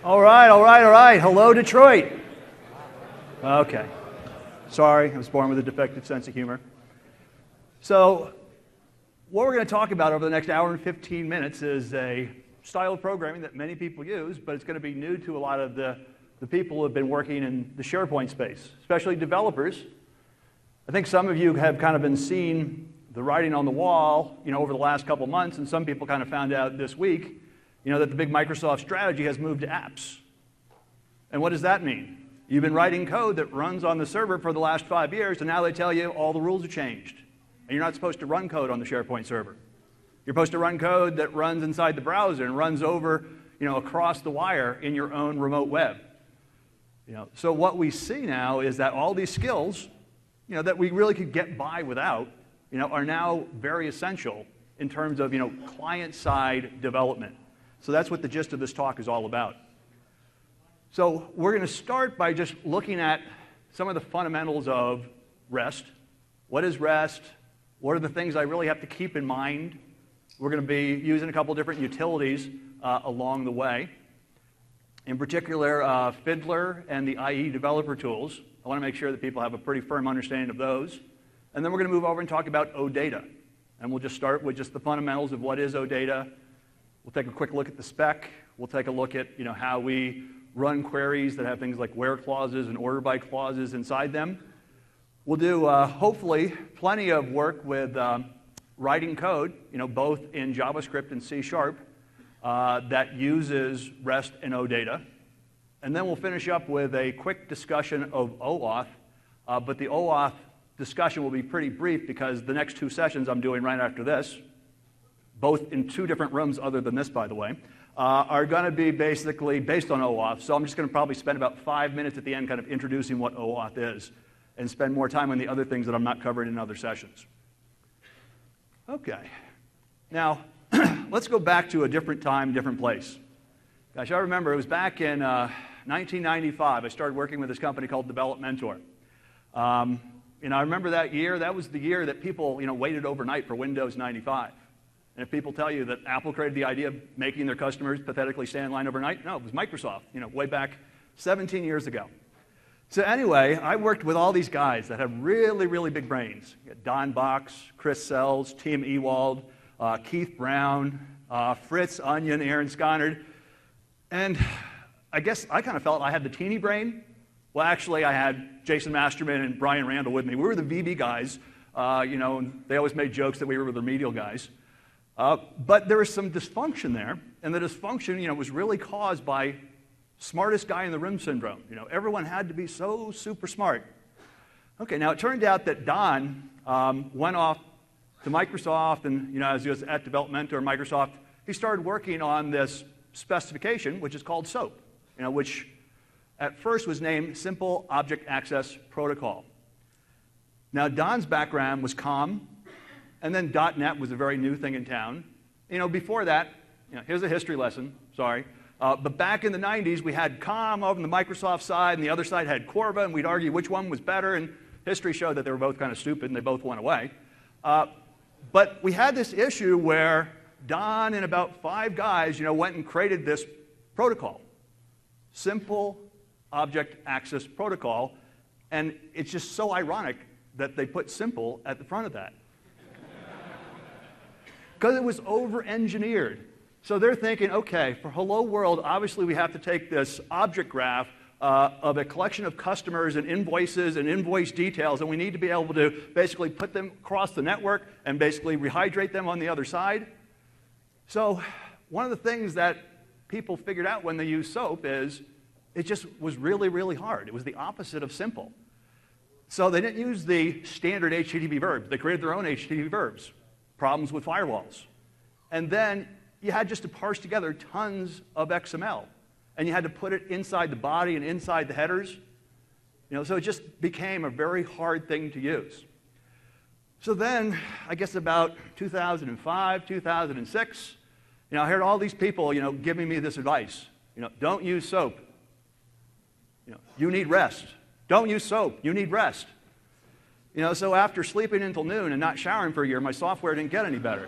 All right, all right, all right. Hello, Detroit. Okay. Sorry, I was born with a defective sense of humor. So, what we're going to talk about over the next hour and 15 minutes is a style of programming that many people use, but it's going to be new to a lot of the people who have been working in the Sharepoint space, especially developers. I think some of you have kind of been seeing the writing on the wall, over the last couple months, and some people kind of found out this week, that the big Microsoft strategy has moved to apps. And what does that mean? You've been writing code that runs on the server for the last 5 years, and now they tell you all the rules have changed. And you're not supposed to run code on the Sharepoint server. You're supposed to run code that runs inside the browser and runs over, across the wire in your own remote web. So what we see now is that all these skills, that we really could get by without, are now very essential in terms of, client-side development. So that's what the gist of this talk is all about. So we're going to start by just looking at some of the fundamentals of REST. What is REST? What are the things I really have to keep in mind? We're going to be using a couple different utilities along the way. In particular, Fiddler and the IE developer tools. I want to make sure that people have a pretty firm understanding of those. And then we're going to move over and talk about OData. And we'll just start with just the fundamentals of what is OData. We'll take a quick look at the spec. We'll take a look at how we run queries that have things like where clauses and order by clauses inside them. We'll do, hopefully, plenty of work with writing code, both in JavaScript and C# that uses REST and OData. And then we'll finish up with a quick discussion of OAuth, but the OAuth discussion will be pretty brief because the next 2 sessions I'm doing right after this, both in 2 different rooms other than this, by the way, are going to be basically based on OAuth. So I'm just going to probably spend about 5 minutes at the end kind of introducing what OAuth is and spend more time on the other things that I'm not covering in other sessions. Okay. Now, let's go back to a different time, different place. Gosh, I remember it was back in 1995. I started working with this company called Developmentor. I remember that year. That was the year that people, waited overnight for Windows 95. And if people tell you that Apple created the idea of making their customers pathetically stand in line overnight, no, it was Microsoft, way back 17 years ago. So anyway, I worked with all these guys that have really, really big brains. Don Box, Chris Sells, Tim Ewald, Keith Brown, Fritz Onion, Aaron Sconard. And I guess I kind of felt I had the teeny brain. Well, actually, I had Jason Masterman and Brian Randall with me. We were the VB guys, and they always made jokes that we were the remedial guys. But there was some dysfunction there, and the dysfunction, was really caused by smartest guy in the room syndrome. Everyone had to be so super smart. Okay, now it turned out that Don went off to Microsoft, and as he was at Developmentor Microsoft, he started working on this specification, which is called SOAP, which at first was named Simple Object Access Protocol. Now, Don's background was COM, and then .NET was a very new thing in town. Before that, here's a history lesson, sorry. But back in the 90s, we had COM over on the Microsoft side, and the other side had Corva, and we'd argue which one was better, and history showed that they were both kind of stupid, and they both went away. But we had this issue where Don and about 5 guys, went and created this protocol, Simple Object Access Protocol, and it's just so ironic that they put simple at the front of that. Because it was over-engineered. So they're thinking, okay, for hello world, obviously we have to take this object graph of a collection of customers and invoices and invoice details, and we need to be able to basically put them across the network and basically rehydrate them on the other side. So one of the things that people figured out when they used SOAP is it just was really, really hard. It was the opposite of simple. So they didn't use the standard HTTP verbs. They created their own HTTP verbs. Problems with firewalls. And then you had just to parse together tons of XML. And you had to put it inside the body and inside the headers. So it just became a very hard thing to use. So then, I guess about 2005, 2006, I heard all these people, giving me this advice. Don't use SOAP. You need REST. Don't use SOAP. You need REST. So after sleeping until noon and not showering for a year, my software didn't get any better.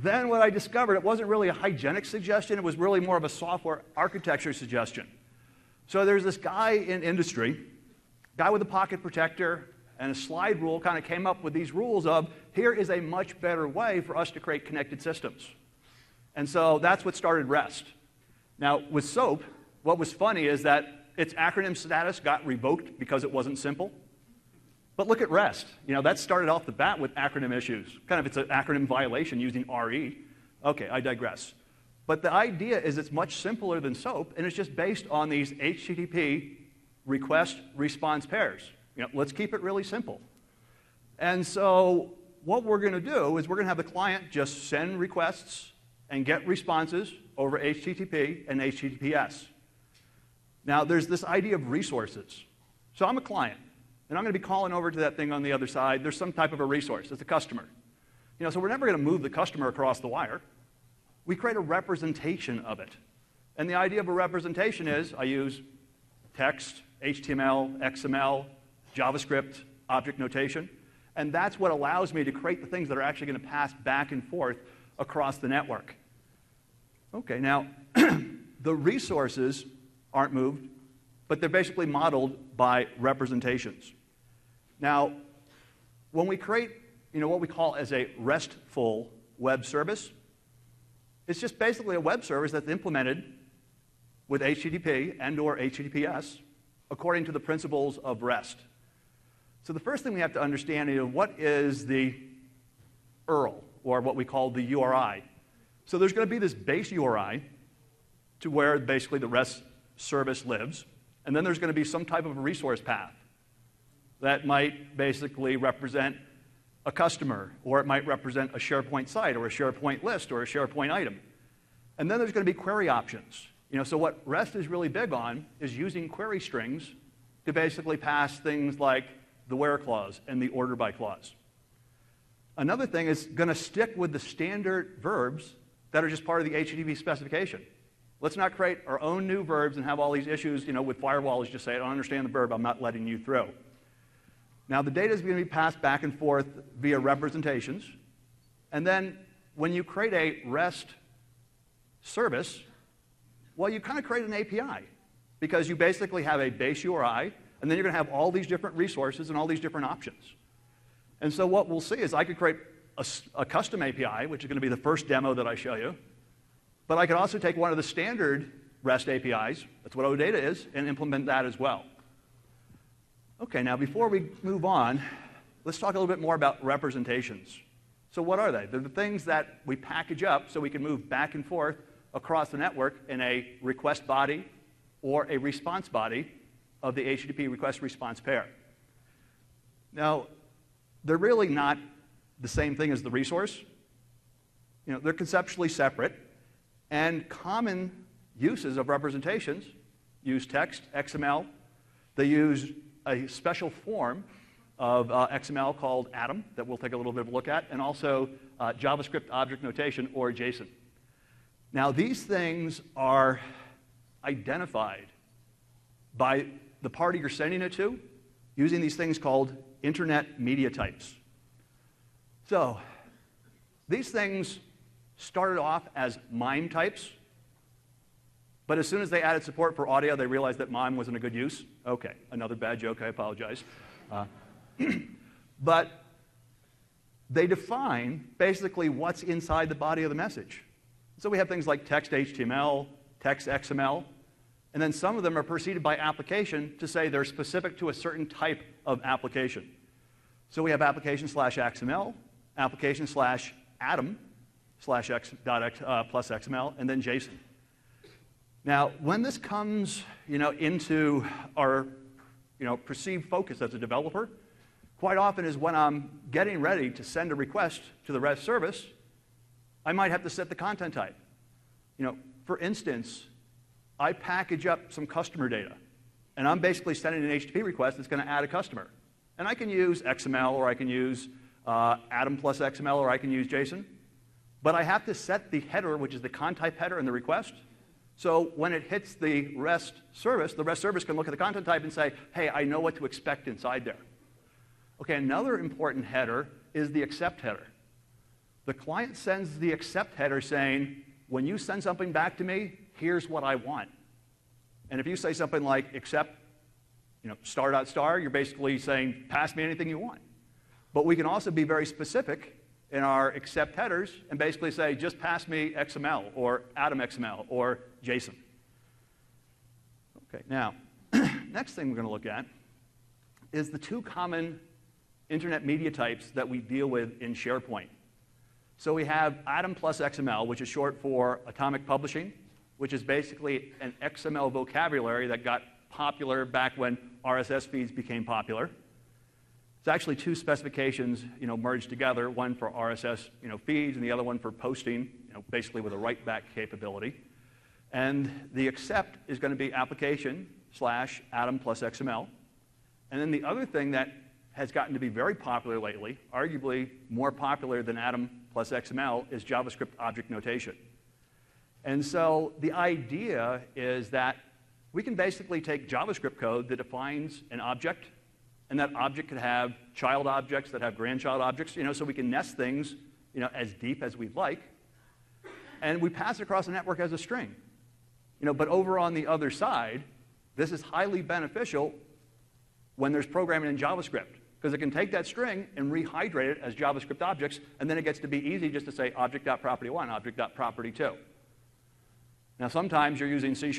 then what I discovered, it wasn't really a hygienic suggestion, it was really more of a software architecture suggestion. So there's this guy in industry, guy with a pocket protector and a slide rule, kind of came up with these rules of, here is a much better way for us to create connected systems. And so that's what started REST. Now, with SOAP, what was funny is that its acronym status got revoked because it wasn't simple. But look at REST. You know, that started off the bat with acronym issues. Kind of it's an acronym violation using RE. Okay, I digress. But the idea is it's much simpler than SOAP, and it's just based on these HTTP request-response pairs. You know, let's keep it really simple. And so what we're going to do is we're going to have the client just send requests and get responses over HTTP and HTTPS. Now, there's this idea of resources. So I'm a client, and I'm going to be calling over to that thing on the other side. There's some type of a resource. It's a customer. You know, so we're never going to move the customer across the wire. We create a representation of it. And the idea of a representation is I use text, HTML, XML, JavaScript, object notation, and that's what allows me to create the things that are actually going to pass back and forth across the network. Okay, now, the resources aren't moved, but they're basically modeled by representations. Now, when we create, you know, what we call as a RESTful web service, it's just basically a web service that's implemented with HTTP and/or HTTPS according to the principles of REST. So the first thing we have to understand is what is the URL, or what we call the URI. So there's going to be this base URI to where basically the REST service lives, and then there's going to be some type of a resource path that might basically represent a customer, or it might represent a SharePoint site, or a SharePoint list, or a SharePoint item. And then there's going to be query options. You know, so what REST is really big on is using query strings to basically pass things like the where clause and the order by clause. Another thing is going to stick with the standard verbs that are just part of the HTTP specification. Let's not create our own new verbs and have all these issues, you know, with firewalls just say, I don't understand the verb, I'm not letting you through. Now, the data is going to be passed back and forth via representations. And then when you create a REST service, well, you kind of create an API because you basically have a base URI, and then you're going to have all these different resources and all these different options. And so what we'll see is I could create a custom API, which is going to be the first demo that I show you. But I could also take one of the standard REST APIs, that's what OData is, and implement that as well. Okay, now before we move on, let's talk a little bit more about representations. So what are they? They're the things that we package up so we can move back and forth across the network in a request body or a response body of the HTTP request-response pair. Now, they're really not the same thing as the resource. You know, they're conceptually separate, and common uses of representations use text, XML. They use a special form of XML called Atom that we'll take a little bit of a look at, and also JavaScript object notation, or JSON. Now, these things are identified by the party you're sending it to using these things called internet media types. So these things started off as MIME types, but as soon as they added support for audio, they realized that MIME wasn't a good use. Okay, another bad joke, I apologize. But they define basically what's inside the body of the message. So we have things like text HTML, text XML, and then some of them are preceded by application to say they're specific to a certain type of application. So we have application/XML, application/atom /x.x+xml, and then JSON. Now, when this comes, you know, into our, you know, perceived focus as a developer, quite often is when I'm getting ready to send a request to the REST service, I might have to set the content type. You know, for instance, I package up some customer data, and I'm basically sending an HTTP request that's going to add a customer. And I can use XML, or I can use atom+xml, or I can use JSON. But I have to set the header, which is the content header in the request. So when it hits the REST service can look at the content type and say, hey, I know what to expect inside there. Okay, another important header is the accept header. the client sends the accept header saying, when you send something back to me, here's what I want. And if you say something like accept, star.star, you're basically saying, pass me anything you want. But we can also be very specific in our accept headers and basically say, just pass me XML or atom.xml or JSON. Okay, now, next thing we're going to look at is the two common internet media types that we deal with in SharePoint. So we have atom+xml, which is short for atomic publishing, which is basically an XML vocabulary that got popular back when RSS feeds became popular. It's actually two specifications, merged together, one for RSS, feeds, and the other one for posting, basically with a write-back capability. And the accept is going to be application/atom+xml. And then the other thing that has gotten to be very popular lately, arguably more popular than atom+xml, is JavaScript object notation. And so the idea is that we can basically take JavaScript code that defines an object, and that object could have child objects that have grandchild objects, so we can nest things, as deep as we'd like. And we pass it across the network as a string. But over on the other side, this is highly beneficial when there's programming in JavaScript, because it can take that string and rehydrate it as JavaScript objects, and then it gets to be easy just to say object.property1, object.property2. Now, sometimes you're using C#,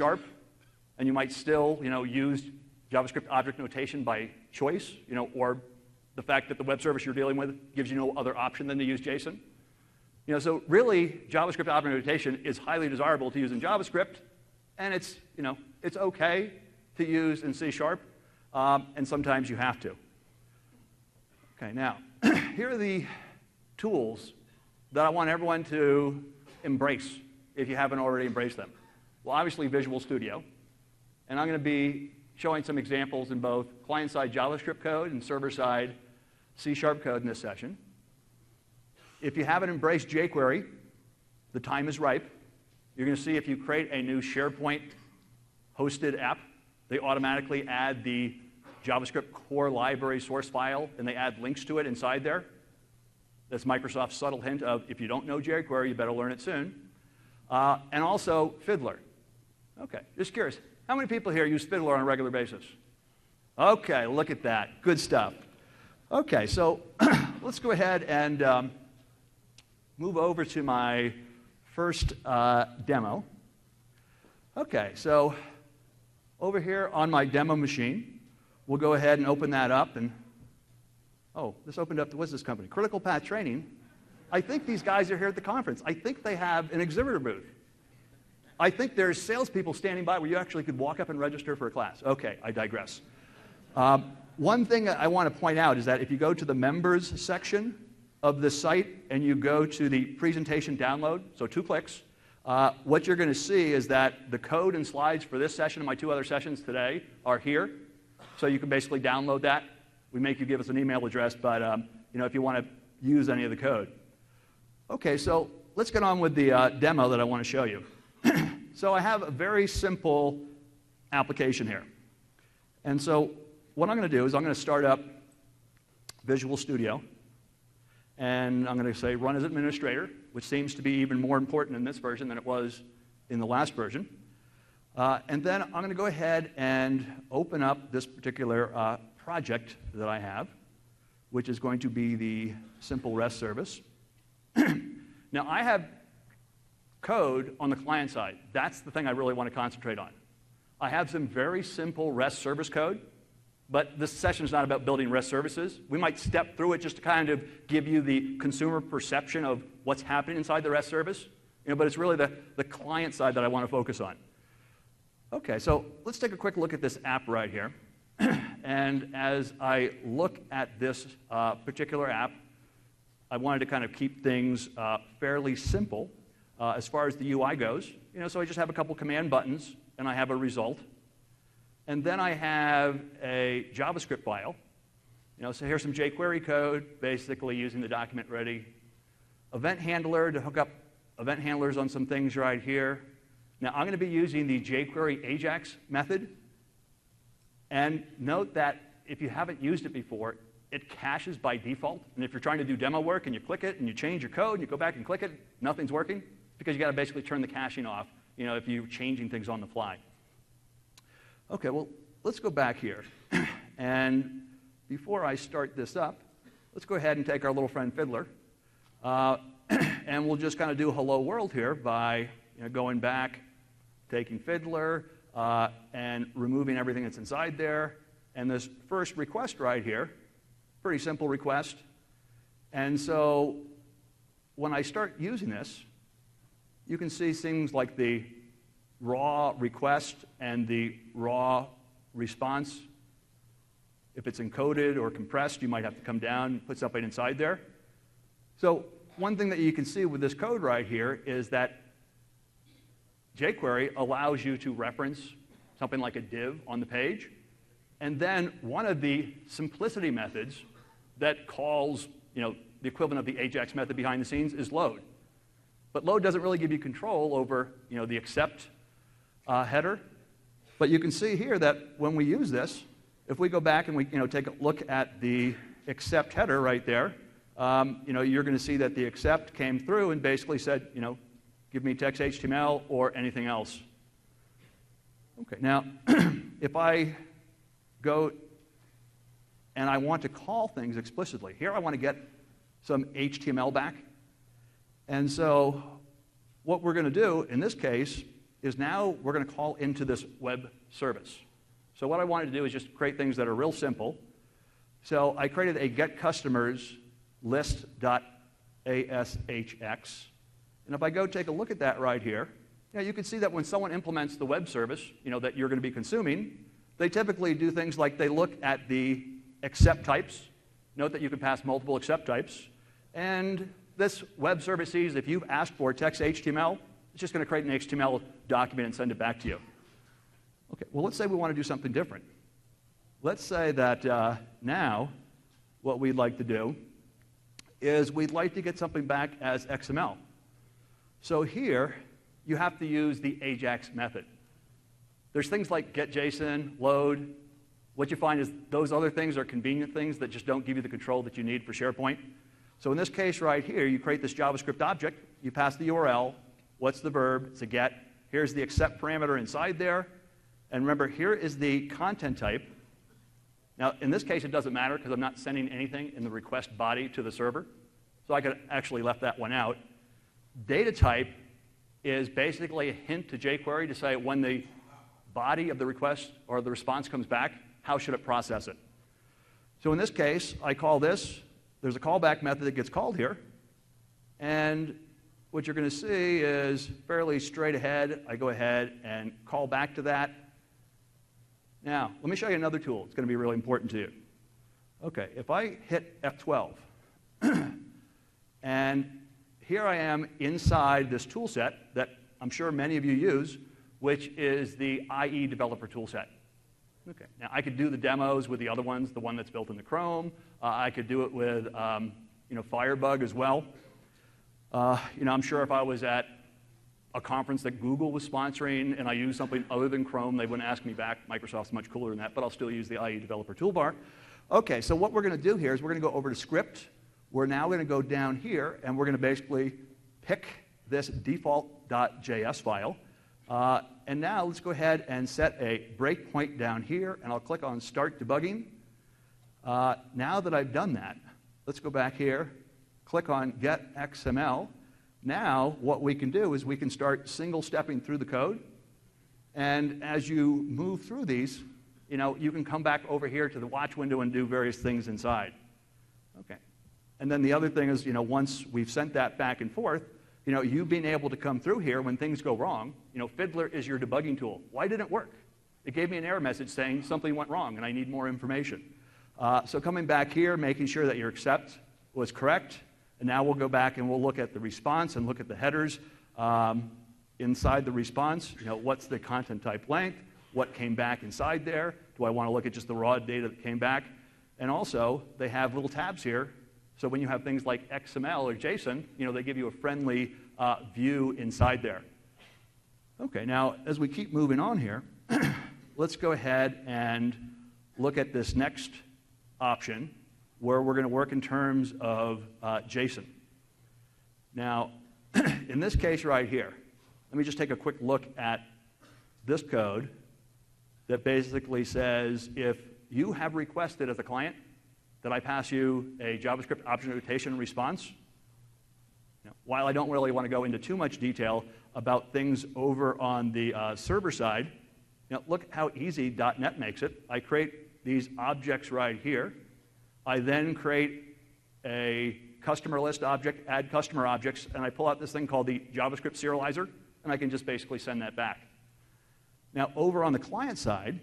and you might still, use JavaScript object notation by choice, or the fact that the web service you're dealing with gives you no other option than to use JSON. So really, JavaScript object notation is highly desirable to use in JavaScript, and it's, it's okay to use in C#, and sometimes you have to. Okay, now, here are the tools that I want everyone to embrace if you haven't already embraced them. Well, obviously, Visual Studio. And I'm going to be showing some examples in both client-side JavaScript code and server-side C# code in this session. If you haven't embraced jQuery, the time is ripe. You're going to see if you create a new SharePoint hosted app, they automatically add the JavaScript core library source file, and they add links to it inside there. That's Microsoft's subtle hint of, if you don't know jQuery, you better learn it soon. And also Fiddler. Okay, just curious. How many people here use Fiddler on a regular basis? Okay, look at that. Good stuff. Okay, so let's go ahead and move over to my first demo. Okay, so over here on my demo machine, we'll go ahead and open that up. And oh, this opened up to, what's this company? Critical Path Training. I think these guys are here at the conference. I think they have an exhibitor booth. I think there's salespeople standing by where you actually could walk up and register for a class. Okay, I digress. One thing I want to point out is that if you go to the members section of the site and you go to the presentation download, so 2 clicks, what you're going to see is that the code and slides for this session and my 2 other sessions today are here. So you can basically download that. We make you give us an email address, but if you want to use any of the code. Okay, so let's get on with the demo that I want to show you. So I have a very simple application here. And so what I'm going to do is I'm going to start up Visual Studio. And I'm going to say run as administrator, which seems to be even more important in this version than it was in the last version. And then I'm going to go ahead and open up this particular project that I have, which is going to be the simple REST service. Now, I have code on the client side. That's the thing I really want to concentrate on. I have some very simple REST service code, but this session is not about building REST services. We might step through it just to kind of give you the consumer perception of what's happening inside the REST service, but it's really the client side that I want to focus on. Okay, so let's take a quick look at this app right here. And as I look at this particular app, I wanted to kind of keep things fairly simple as far as the UI goes. So I just have a couple command buttons, and I have a result. And then I have a JavaScript file. So here's some jQuery code, basically using the document ready event handler to hook up event handlers on some things right here. Now, I'm going to be using the jQuery AJAX method. And note that if you haven't used it before, it caches by default. And if you're trying to do demo work and you click it and you change your code and you go back and click it, nothing's working, because you got to basically turn the caching off, if you're changing things on the fly. Okay, well, let's go back here. And before I start this up, let's go ahead and take our little friend Fiddler. And we'll just kind of do hello world here by going back, taking Fiddler, and removing everything that's inside there. And this first request right here, pretty simple request. And so when I start using this, you can see things like the raw request and the raw response. If it's encoded or compressed, you might have to come down and put something inside there. So one thing that you can see with this code right here is that jQuery allows you to reference something like a div on the page. And then one of the simplicity methods that calls the equivalent of the AJAX method behind the scenes is load. But load doesn't really give you control over the accept header. But you can see here that when we use this, if we go back and we take a look at the accept header right there, you're going to see that the accept came through and basically said, give me text HTML or anything else. Okay, now if I go and I want to call things explicitly, here I want to get some HTML back. And so what we're going to do in this case is now we're going to call into this web service. So what I wanted to do is just create things that are real simple. So I created a getCustomers list.ashx. And if I go take a look at that right here, you can see that when someone implements the web service that you're going to be consuming, they typically do things like they look at the accept types. Note that you can pass multiple accept types. And this web service sees if you've asked for text HTML, it's just going to create an HTML document and send it back to you. Okay, well, let's say we want to do something different. Let's say that now what we'd like to do is we'd like to get something back as XML. So here, you have to use the AJAX method. There's things like getJSON, load. What you find is those other things are convenient things that just don't give you the control that you need for Sharepoint. So in this case right here, you create this JavaScript object. You pass the URL. What's the verb? It's a get. Here's the accept parameter inside there. And remember, here is the content type. Now, in this case, it doesn't matter because I'm not sending anything in the request body to the server. So I could actually left that one out. Data type is basically a hint to jQuery to say when the body of the request or the response comes back, how should it process it? So in this case, I call this. There's a callback method that gets called here. And what you're going to see is fairly straight ahead. I go ahead and call back to that. Now, let me show you another tool. It's going to be really important to you. Okay, if I hit F12, and here I am inside this tool set that I'm sure many of you use, which is the IE developer tool set. Okay, now I could do the demos with the other ones, the one that's built into Chrome. I could do it with Firebug as well. I'm sure if I was at a conference that Google was sponsoring and I used something other than Chrome, they wouldn't ask me back. Microsoft's much cooler than that, but I'll still use the IE developer toolbar. Okay, so what we're going to do here is we're going to go over to script. We're now going to go down here, and we're going to basically pick this default.js file. And now let's go ahead and set a breakpoint down here, and I'll click on Start Debugging. Now that I've done that, let's go back here, click on Get XML. Now what we can do is we can start single-stepping through the code. And as you move through these, you can come back over here to the watch window and do various things inside. Okay. And then the other thing is, once we've sent that back and forth, you being able to come through here when things go wrong. Fiddler is your debugging tool. Why didn't it work? It gave me an error message saying something went wrong and I need more information. So coming back here, making sure that your accept was correct. And now we'll go back and we'll look at the response and look at the headers. Inside the response, what's the content type length? What came back inside there? Do I want to look at just the raw data that came back? And also, they have little tabs here. So when you have things like XML or JSON, they give you a friendly view inside there. Okay, now as we keep moving on here, let's go ahead and look at this next option, where we're going to work in terms of JSON. Now, in this case right here, let me just take a quick look at this code that basically says if you have requested as a client that I pass you a JavaScript object notation response, while I don't really want to go into too much detail about things over on the server side, look how easy .NET makes it. I create these objects right here. I then create a customer list object, add customer objects, and I pull out this thing called the JavaScript serializer, and I can just basically send that back. Now, over on the client side,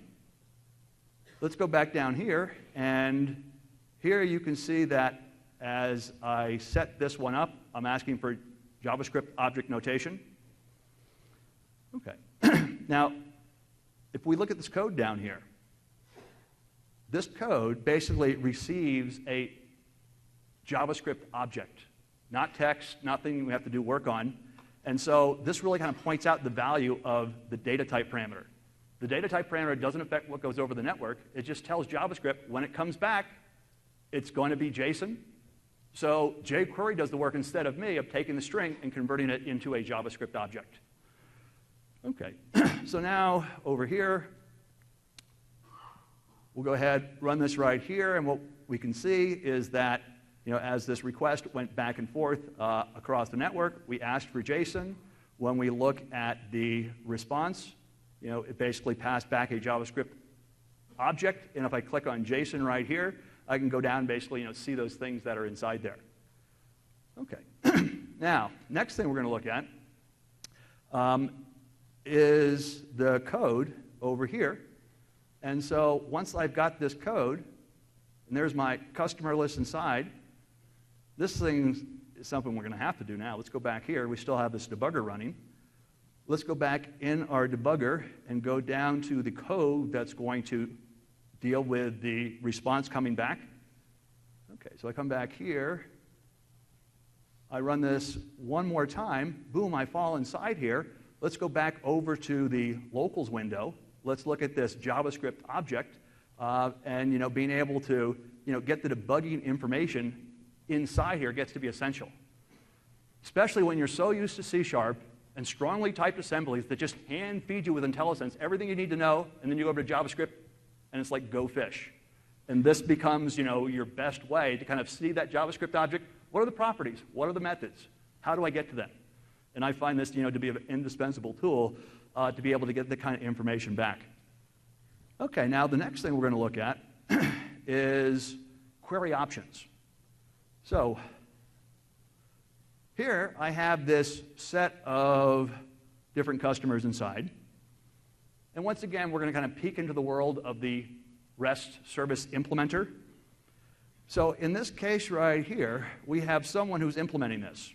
let's go back down here, and here you can see that as I set this one up, I'm asking for JavaScript object notation. Okay. Now, if we look at this code down here, this code basically receives a JavaScript object, not text, nothing we have to do work on. And so this really kind of points out the value of the data type parameter. The data type parameter doesn't affect what goes over the network. It just tells JavaScript when it comes back, it's going to be JSON. So jQuery does the work instead of me of taking the string and converting it into a JavaScript object. Okay, so now over here, we'll go ahead, run this right here, and what we can see is that as this request went back and forth across the network, we asked for JSON. When we look at the response, it basically passed back a JavaScript object, and if I click on JSON right here, I can go down and basically see those things that are inside there. Okay. Now, next thing we're going to look at is the code over here. And so once I've got this code, and there's my customer list inside, this thing is something we're going to have to do now. Let's go back here. We still have this debugger running. Let's go back in our debugger and go down to the code that's going to deal with the response coming back. Okay, so I come back here. I run this one more time. Boom, I fall inside here. Let's go back over to the locals window. Let's look at this JavaScript object and being able to get the debugging information inside here gets to be essential, especially when you're so used to C# and strongly typed assemblies that just hand feed you with IntelliSense everything you need to know, and then you go over to JavaScript and it's like go fish. And this becomes your best way to kind of see that JavaScript object. What are the properties? What are the methods? How do I get to them? And I find this to be an indispensable tool to be able to get the kind of information back. Okay, now the next thing we're going to look at is query options. So here I have this set of different customers inside. And once again, we're going to kind of peek into the world of the REST service implementer. So in this case right here, we have someone who's implementing this.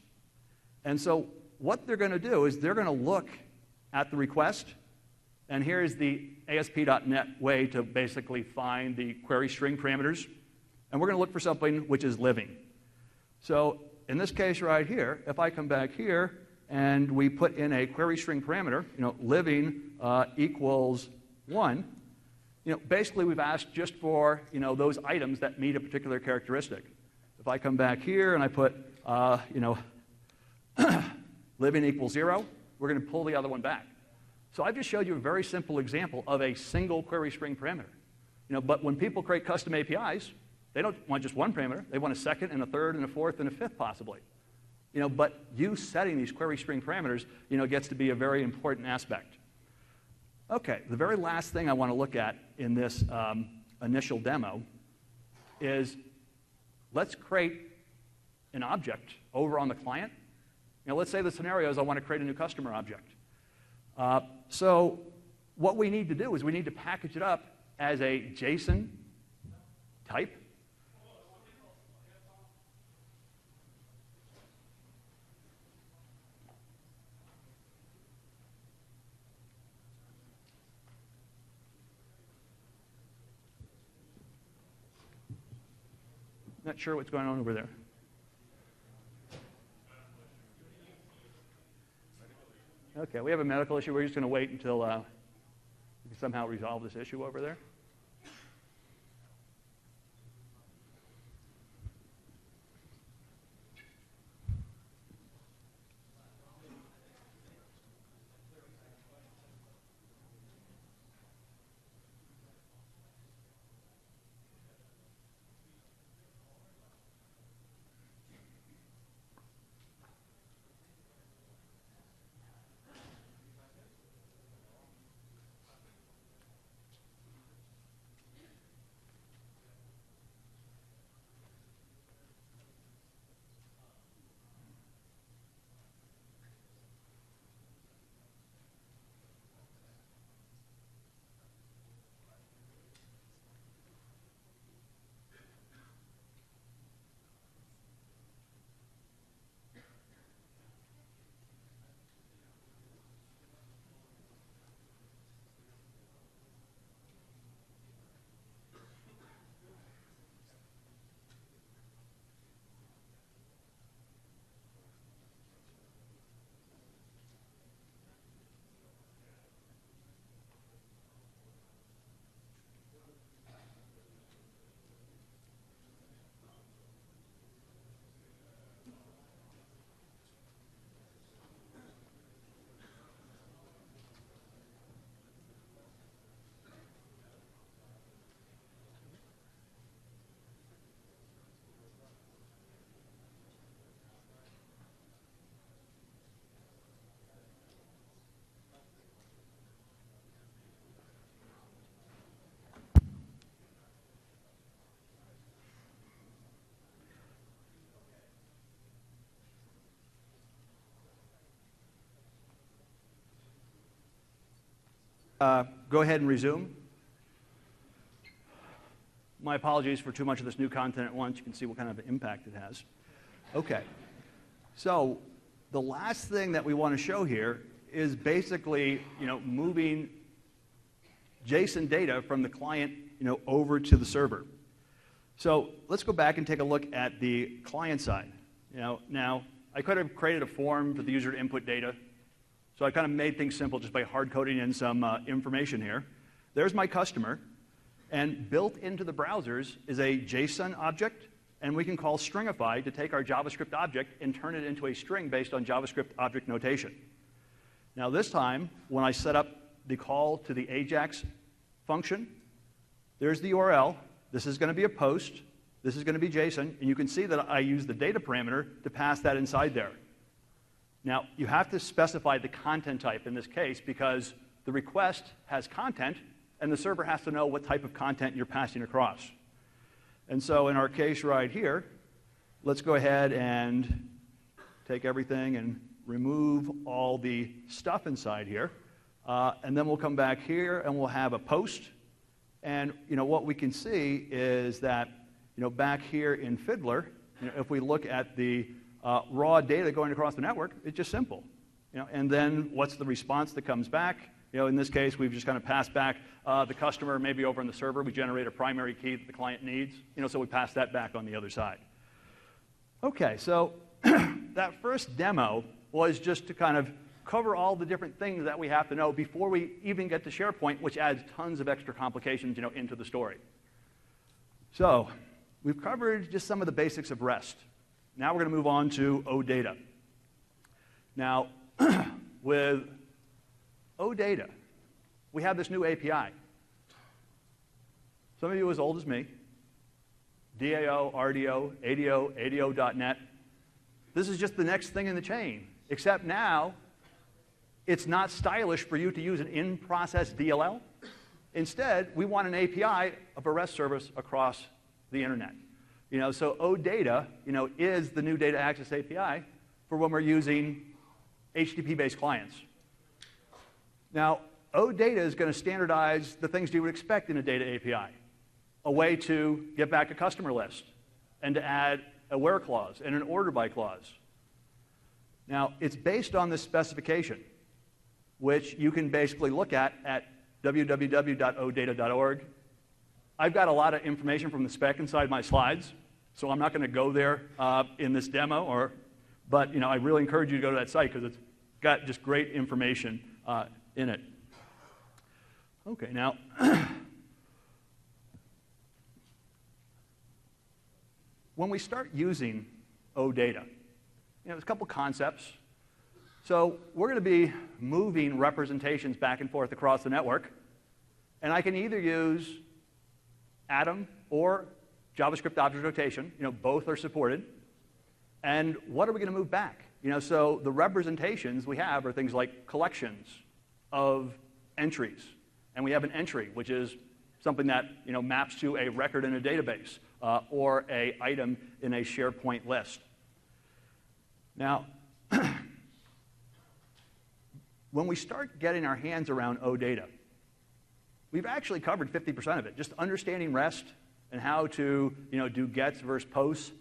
And so what they're going to do is they're going to look at the request, and here's the ASP.NET way to basically find the query string parameters. And we're going to look for something which is living. So in this case right here, if I come back here and we put in a query string parameter, living equals 1, basically we've asked just for those items that meet a particular characteristic. If I come back here and I put living equals 0, we're going to pull the other one back. So I've just showed you a very simple example of a single query string parameter. But when people create custom APIs, they don't want just one parameter. They want a second and a third and a fourth and a fifth possibly. But you setting these query string parameters gets to be a very important aspect. Okay, the very last thing I want to look at in this initial demo is let's create an object over on the client. Let's say the scenario is I want to create a new customer object. So what we need to do is we need to package it up as a JSON type. Not sure what's going on over there. Okay, we have a medical issue. We're just going to wait until we can somehow resolve this issue over there. go ahead and resume. My apologies for too much of this new content at once. You can see what kind of impact it has. Okay. So the last thing that we want to show here is basically, moving JSON data from the client, over to the server. So let's go back and take a look at the client side. Now I could have created a form for the user to input data. So I kind of made things simple just by hard coding in some information here. There's my customer, and built into the browsers is a JSON object, and we can call stringify to take our JavaScript object and turn it into a string based on JavaScript object notation. Now this time, when I set up the call to the AJAX function, there's the URL. This is going to be a post. This is going to be JSON, and you can see that I use the data parameter to pass that inside there. Now, you have to specify the content type in this case because the request has content, and the server has to know what type of content you're passing across. And so in our case right here, let's go ahead and take everything and remove all the stuff inside here. And then we'll come back here, and we'll have a post. And what we can see is that back here in Fiddler, if we look at the raw data going across the network, it's just simple. And then what's the response that comes back? In this case, we've just kind of passed back the customer, maybe over on the server. We generate a primary key that the client needs, so we pass that back on the other side. Okay, so that first demo was just to kind of cover all the different things that we have to know before we even get to Sharepoint, which adds tons of extra complications, into the story. So we've covered just some of the basics of REST. Now we're going to move on to OData. Now, with OData, we have this new API. Some of you as old as me, DAO, RDO, ADO, ADO.NET. This is just the next thing in the chain, except now it's not stylish for you to use an in-process DLL. Instead, we want an API of a REST service across the internet. So OData, is the new data access API for when we're using HTTP-based clients. Now, OData is going to standardize the things you would expect in a data API. A way to get back a customer list, and to add a where clause and an order by clause. Now, it's based on this specification, which you can basically look at www.odata.org. I've got a lot of information from the spec inside my slides, so I'm not going to go there in this demo, but I really encourage you to go to that site because it's got just great information in it. Okay, now, when we start using OData, there's a couple concepts. So we're going to be moving representations back and forth across the network, and I can either use Atom or JavaScript object notation. Both are supported. And what are we going to move back? So the representations we have are things like collections of entries, and we have an entry, which is something that maps to a record in a database or an item in a SharePoint list. Now, when we start getting our hands around OData, we've actually covered 50% of it. Just understanding REST and how to do gets versus posts,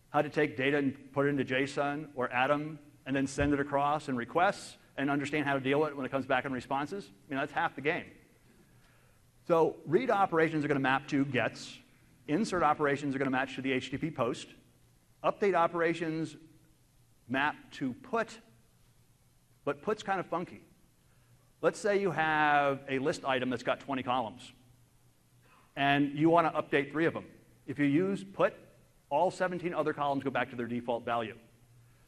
how to take data and put it into JSON or Atom and then send it across and requests, and understand how to deal with it when it comes back in responses. That's half the game. So read operations are going to map to gets. Insert operations are going to match to the HTTP post. Update operations map to put, but put's kind of funky. Let's say you have a list item that's got 20 columns, and you want to update 3 of them. If you use put, all 17 other columns go back to their default value.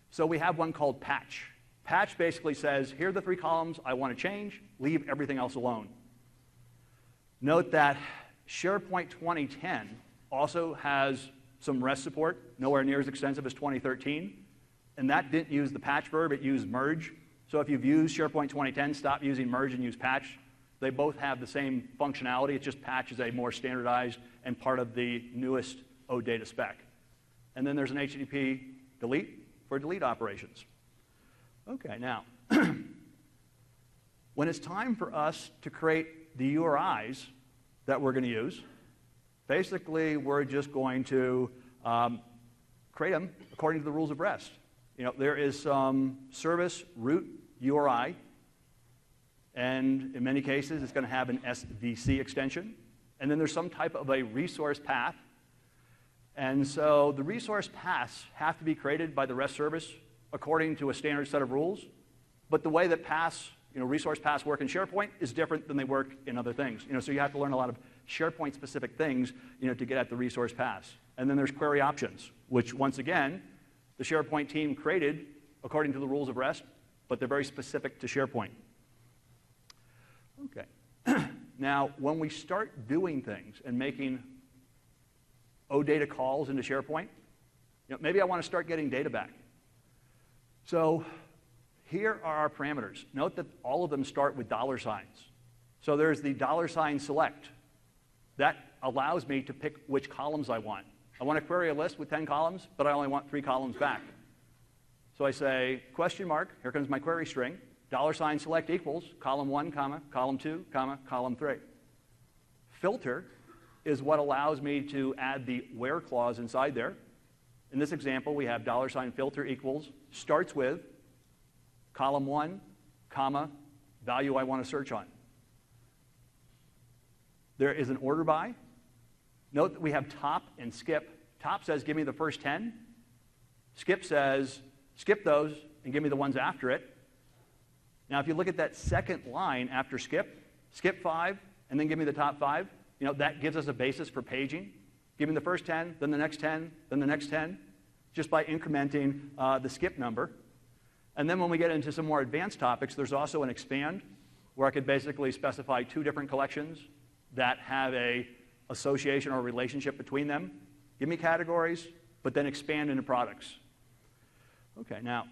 So we have one called patch. Patch basically says, here are the 3 columns I want to change, leave everything else alone. Note that SharePoint 2010 also has some REST support, nowhere near as extensive as 2013. And that didn't use the patch verb, it used merge. So if you've used SharePoint 2010, stop using merge and use patch. They both have the same functionality, it's just patch is a more standardized and part of the newest OData spec. And then there's an HTTP delete for delete operations. Okay, now, When it's time for us to create the URIs that we're going to use, basically we're just going to create them according to the rules of REST. There is some service root URI, and in many cases it's going to have an SVC extension. And then there's some type of a resource path. And so the resource paths have to be created by the REST service according to a standard set of rules. But the way that resource paths work in SharePoint is different than they work in other things. So you have to learn a lot of SharePoint-specific things to get at the resource paths. And then there's query options, which once again, the SharePoint team created according to the rules of REST, but they're very specific to SharePoint. Okay. Now, when we start doing things and making OData calls into SharePoint, maybe I want to start getting data back. So here are our parameters. Note that all of them start with $signs. So there's the $select. That allows me to pick which columns I want. I want to query a list with 10 columns, but I only want 3 columns back. So I say, question mark, here comes my query string, $select equals column 1, comma, column 2, comma, column 3. Filter is what allows me to add the where clause inside there. In this example, we have $filter equals, starts with, column 1, comma, value I want to search on. There is an order by. Note that we have top and skip. Top says, give me the first 10. Skip says, skip those and give me the ones after it. Now, if you look at that second line after skip 5, and then give me the top 5, that gives us a basis for paging. Give me the first 10, then the next 10, then the next 10, just by incrementing the skip number. And then when we get into some more advanced topics, there's also an expand, where I could basically specify 2 different collections that have a association or relationship between them. Give me categories, but then expand into products. Okay, now,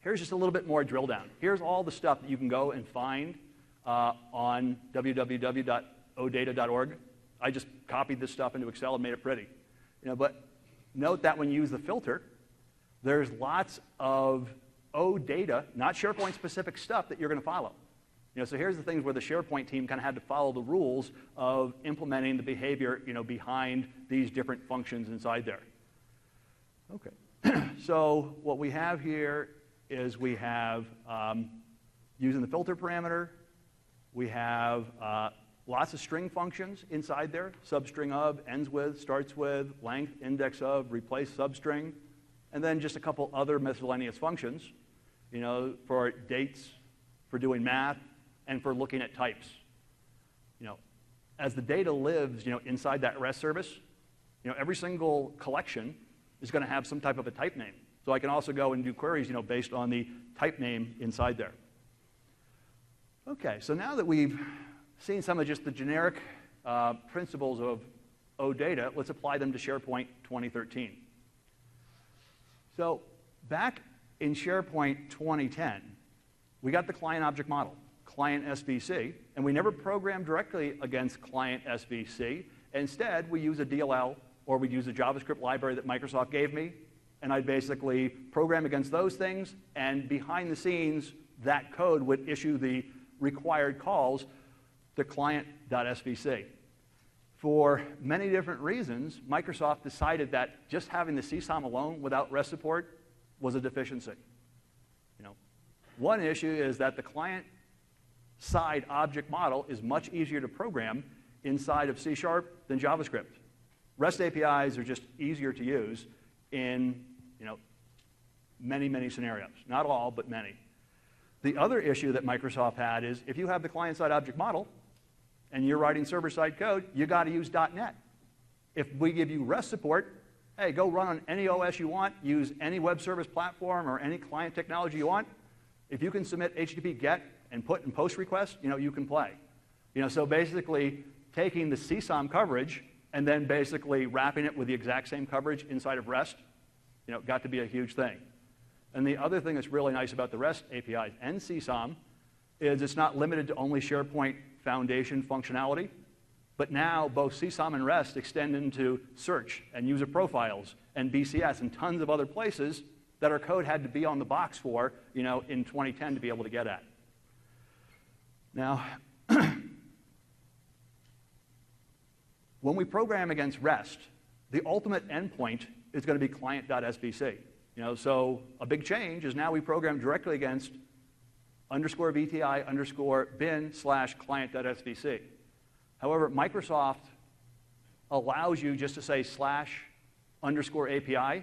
here's just a little bit more drill down. Here's all the stuff that you can go and find on www.odata.org. I just copied this stuff into Excel and made it pretty. But note that when you use the filter, there's lots of OData, not SharePoint-specific stuff that you're going to follow. So here's the things where the SharePoint team kind of had to follow the rules of implementing the behavior, behind these different functions inside there. Okay. So what we have here is we have, using the filter parameter, we have lots of string functions inside there. Substring of, ends with, starts with, length, index of, replace substring, and then just a couple other miscellaneous functions, for dates, for doing math, and for looking at types. As the data lives, inside that REST service, every single collection is going to have some type of a type name. So I can also go and do queries, based on the type name inside there. Okay, so now that we've seen some of just the generic principles of OData, let's apply them to SharePoint 2013. So back in SharePoint 2010, we got the client object model, client SVC, and we never programmed directly against client SVC. Instead, we use a DLL, or we use a JavaScript library that Microsoft gave me, and I'd basically program against those things, and behind the scenes, that code would issue the required calls to client.svc. For many different reasons, Microsoft decided that just having the CSOM alone without REST support was a deficiency. One issue is that the client-side object model is much easier to program inside of C# than JavaScript. REST APIs are just easier to use in many, many scenarios. Not all, but many. The other issue that Microsoft had is if you have the client-side object model and you're writing server-side code, you got to use .NET. If we give you REST support, hey, go run on any OS you want, use any web service platform or any client technology you want. If you can submit HTTP GET and put and post requests, you can play. So basically taking the CSOM coverage and then basically wrapping it with the exact same coverage inside of REST, got to be a huge thing. And the other thing that's really nice about the REST APIs and CSOM is it's not limited to only SharePoint Foundation functionality, but now both CSOM and REST extend into search and user profiles and BCS and tons of other places that our code had to be on the box for, in 2010 to be able to get at. Now, when we program against REST, the ultimate endpoint is going to be client.svc. So a big change is now we program directly against _VTI_bin/client.svc. However, Microsoft allows you just to say /_API,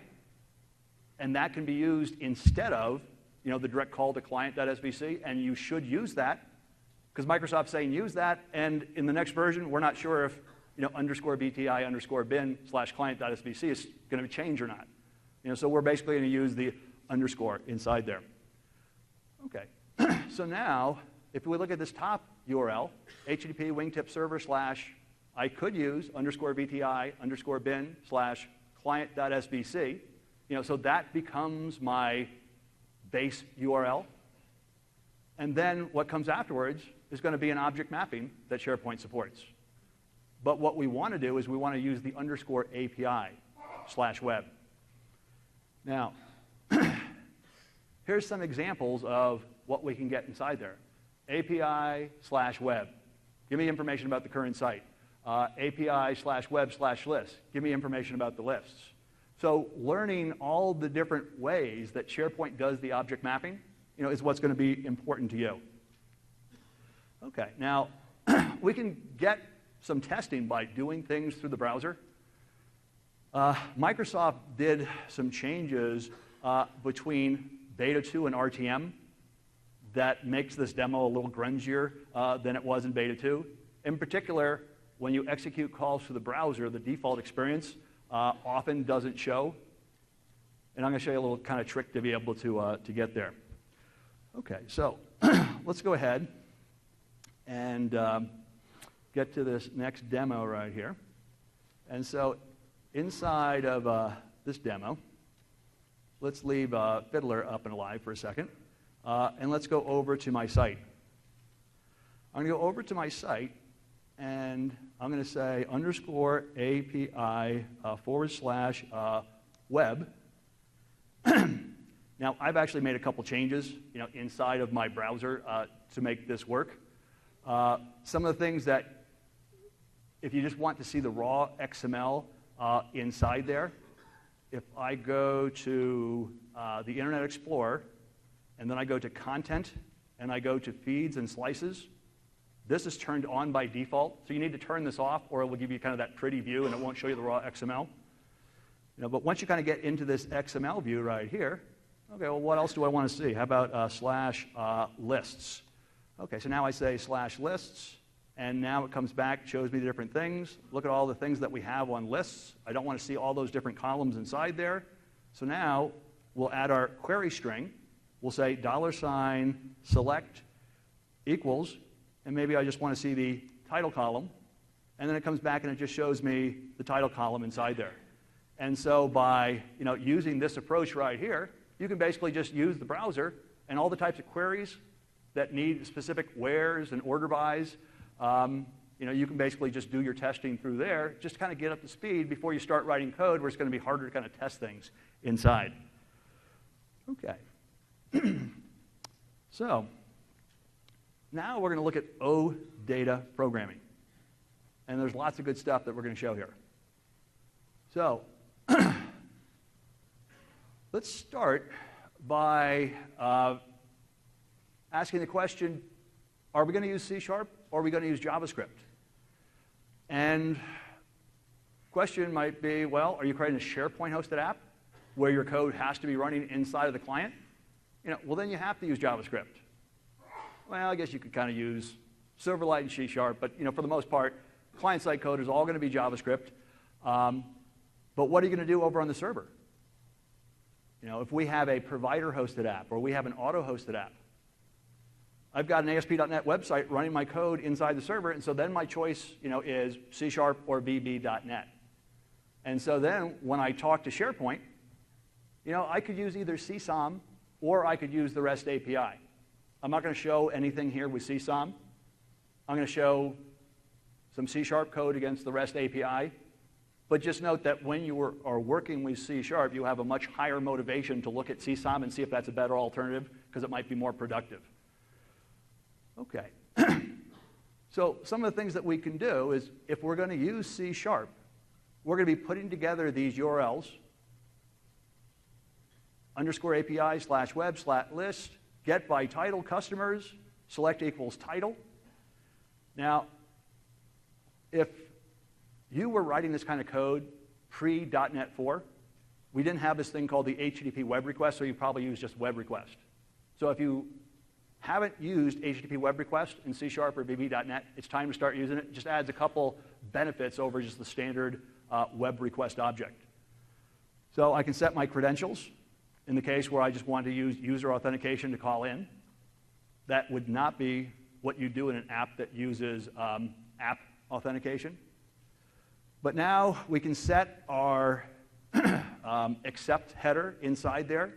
and that can be used instead of the direct call to client.svc, and you should use that because Microsoft's saying use that, and in the next version, we're not sure if _VTI_bin/client.svc is going to change or not. So we're basically going to use the underscore inside there. Okay, so now if we look at this top URL, HTTP wingtip server / I could use _VTI_bin/client.svc. So that becomes my base URL. And then what comes afterwards is going to be an object mapping that SharePoint supports. But what we want to do is we want to use the _API/web. Now, here's some examples of what we can get inside there. API/web. Give me information about the current site. API/web/list. Give me information about the lists. So learning all the different ways that SharePoint does the object mapping, is what's going to be important to you. Okay, now we can get some testing by doing things through the browser. Microsoft did some changes between Beta 2 and RTM that makes this demo a little grungier than it was in Beta 2. In particular, when you execute calls to the browser, the default experience often doesn't show. And I'm going to show you a little kind of trick to be able to get there. Okay, so let's go ahead and get to this next demo right here. And so inside of this demo, let's leave Fiddler up and alive for a second. And let's go over to my site. I'm going to go over to my site, and I'm going to say _API/web. Now, I've actually made a couple changes, inside of my browser to make this work. Some of the things that, if you just want to see the raw XML inside there, if I go to the Internet Explorer, and then I go to Content, and I go to Feeds and Slices, this is turned on by default. So you need to turn this off, or it will give you kind of that pretty view, and it won't show you the raw XML. But once you kind of get into this XML view right here, okay, well, what else do I want to see? How about /lists? Okay, so now I say /lists, and now it comes back, shows me the different things. Look at all the things that we have on lists. I don't want to see all those different columns inside there. So now we'll add our query string. We'll say $select equals, and maybe I just want to see the title column. And then it comes back and it just shows me the title column inside there. And so by using this approach right here, you can basically just use the browser and all the types of queries that need specific wheres and order bys. You can basically just do your testing through there, just to kind of get up to speed before you start writing code where it's going to be harder to kind of test things inside. Okay. So now we're going to look at OData programming. And there's lots of good stuff that we're going to show here. So let's start by asking the question, are we going to use C# or are we going to use JavaScript? And question might be, well, are you creating a SharePoint hosted app where your code has to be running inside of the client? Well, then you have to use JavaScript. Well, I guess you could kind of use Silverlight and C#, but for the most part, client-side code is all going to be JavaScript. But what are you going to do over on the server? If we have a provider-hosted app or we have an auto-hosted app, I've got an ASP.NET website running my code inside the server, and so then my choice is C# or VB.NET. And so then when I talk to SharePoint, I could use either CSOM or I could use the REST API. I'm not going to show anything here with CSOM. I'm going to show some C# code against the REST API. But just note that when you are working with C#, you have a much higher motivation to look at CSOM and see if that's a better alternative, because it might be more productive. Okay. So some of the things that we can do is, if we're going to use C#, we're going to be putting together these URLs, _API/web/list, get by title customers, select equals title. Now, if you were writing this kind of code pre.NET 4, we didn't have this thing called the HttpWebRequest, so you probably use just WebRequest. So if you haven't used HttpWebRequest in C# or VB.NET, it's time to start using it. It just adds a couple benefits over just the standard web request object. So I can set my credentials in the case where I just want to use user authentication to call in. That would not be what you do in an app that uses app authentication. But now we can set our accept header inside there,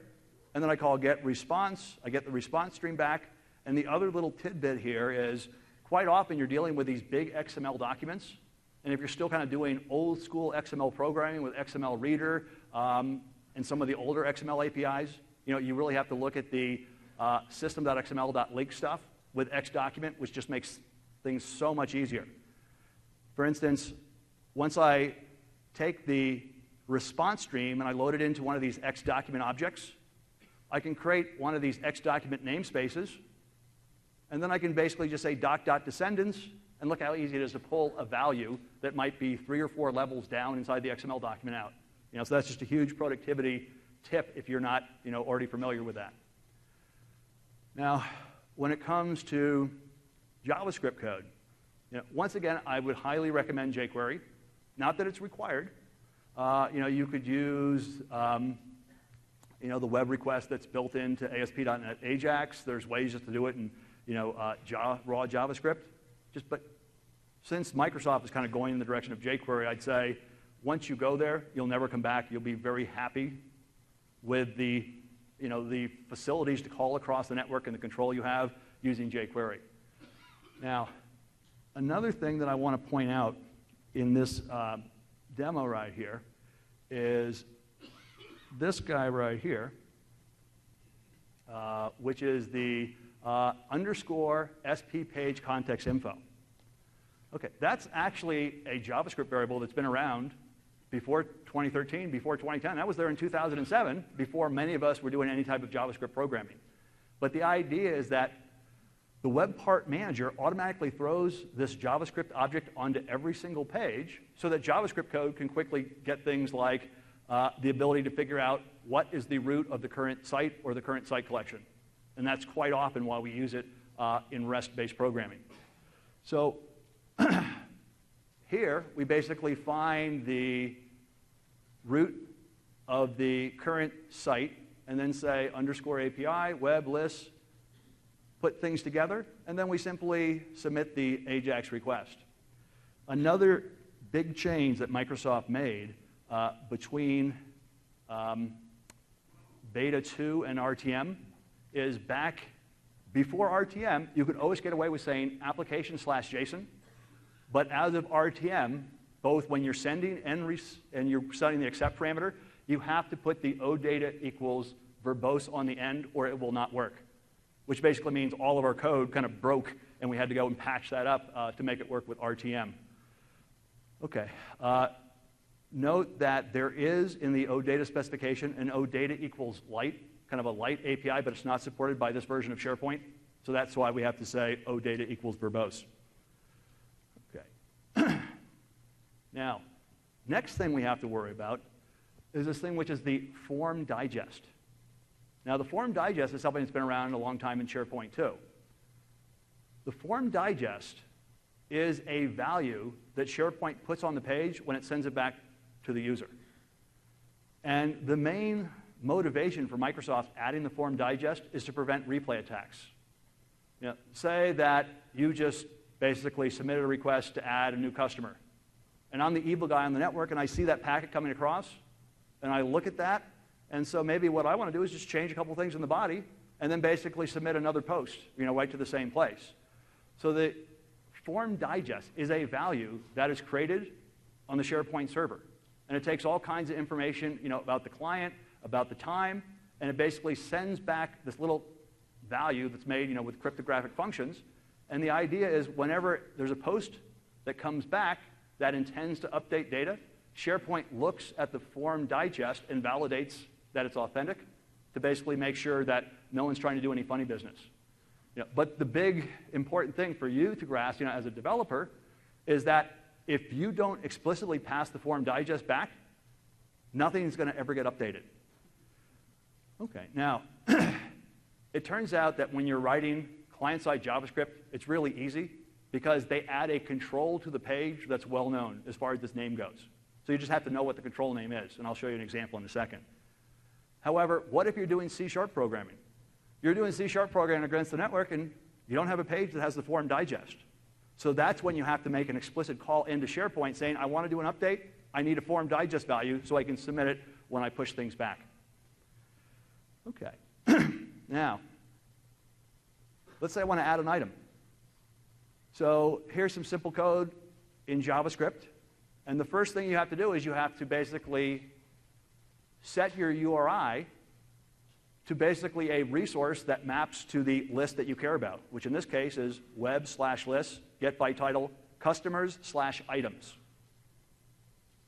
and then I call get response. I get the response stream back, and the other little tidbit here is quite often you're dealing with these big XML documents, and if you're still kind of doing old school XML programming with XML Reader and some of the older XML APIs, you really have to look at the system.xml.link stuff with XDocument, which just makes things so much easier. For instance, once I take the response stream and I load it into one of these XDocument objects, I can create one of these XDocument namespaces, and then I can basically just say doc.descendants, and look how easy it is to pull a value that might be 3 or 4 levels down inside the XML document out. So that's just a huge productivity tip if you're not already familiar with that. Now, when it comes to JavaScript code, once again, I would highly recommend jQuery. Not that it's required. You could use the web request that's built into ASP.NET Ajax. There's ways just to do it in raw JavaScript. But since Microsoft is kind of going in the direction of jQuery, I'd say once you go there, you'll never come back. You'll be very happy with the facilities to call across the network and the control you have using jQuery. Now, another thing that I want to point out in this demo right here is this guy right here, which is the _SP page context info. Okay, that's actually a JavaScript variable that's been around before 2013, before 2010. That was there in 2007, before many of us were doing any type of JavaScript programming. But the idea is that the web part manager automatically throws this JavaScript object onto every single page so that JavaScript code can quickly get things like the ability to figure out what is the root of the current site or the current site collection. And that's quite often why we use it in REST-based programming. So here, we basically find the root of the current site and then say _API, web, list, put things together, and then we simply submit the Ajax request. Another big change that Microsoft made between Beta 2 and RTM is back before RTM, you could always get away with saying application/JSON, but as of RTM, both when you're sending and you're setting the accept parameter, you have to put the OData equals verbose on the end or it will not work, which basically means all of our code kind of broke and we had to go and patch that up to make it work with RTM. Okay. Note that there is in the OData specification an OData equals light, kind of a light API, but it's not supported by this version of Sharepoint. So that's why we have to say OData equals verbose. Okay. Now, next thing we have to worry about is this thing which is the form digest. Now, the form digest is something that's been around a long time in Sharepoint too. The form digest is a value that Sharepoint puts on the page when it sends it back to the user. And the main motivation for Microsoft adding the form digest is to prevent replay attacks. Say that you just basically submitted a request to add a new customer. And I'm the evil guy on the network, and I see that packet coming across, and I look at that, and so maybe what I want to do is just change a couple things in the body, and then basically submit another post, right to the same place. So the form digest is a value that is created on the Sharepoint server. And it takes all kinds of information about the client, about the time, and it basically sends back this little value that's made with cryptographic functions. And the idea is whenever there's a post that comes back that intends to update data, SharePoint looks at the form digest and validates that it's authentic to basically make sure that no one's trying to do any funny business. But the big important thing for you to grasp as a developer is that if you don't explicitly pass the form digest back, nothing's going to ever get updated. Okay, now, it turns out that when you're writing client-side JavaScript, it's really easy because they add a control to the page that's well known as far as this name goes. So you just have to know what the control name is, and I'll show you an example in a second. However, what if you're doing C# programming? You're doing C# programming against the network, and you don't have a page that has the form digest. So that's when you have to make an explicit call into SharePoint saying, I want to do an update. I need a form digest value so I can submit it when I push things back. Okay. Now, let's say I want to add an item. So here's some simple code in JavaScript. And the first thing you have to do is you have to basically set your URI to basically a resource that maps to the list that you care about, which in this case is web/list, get by title, customers/items.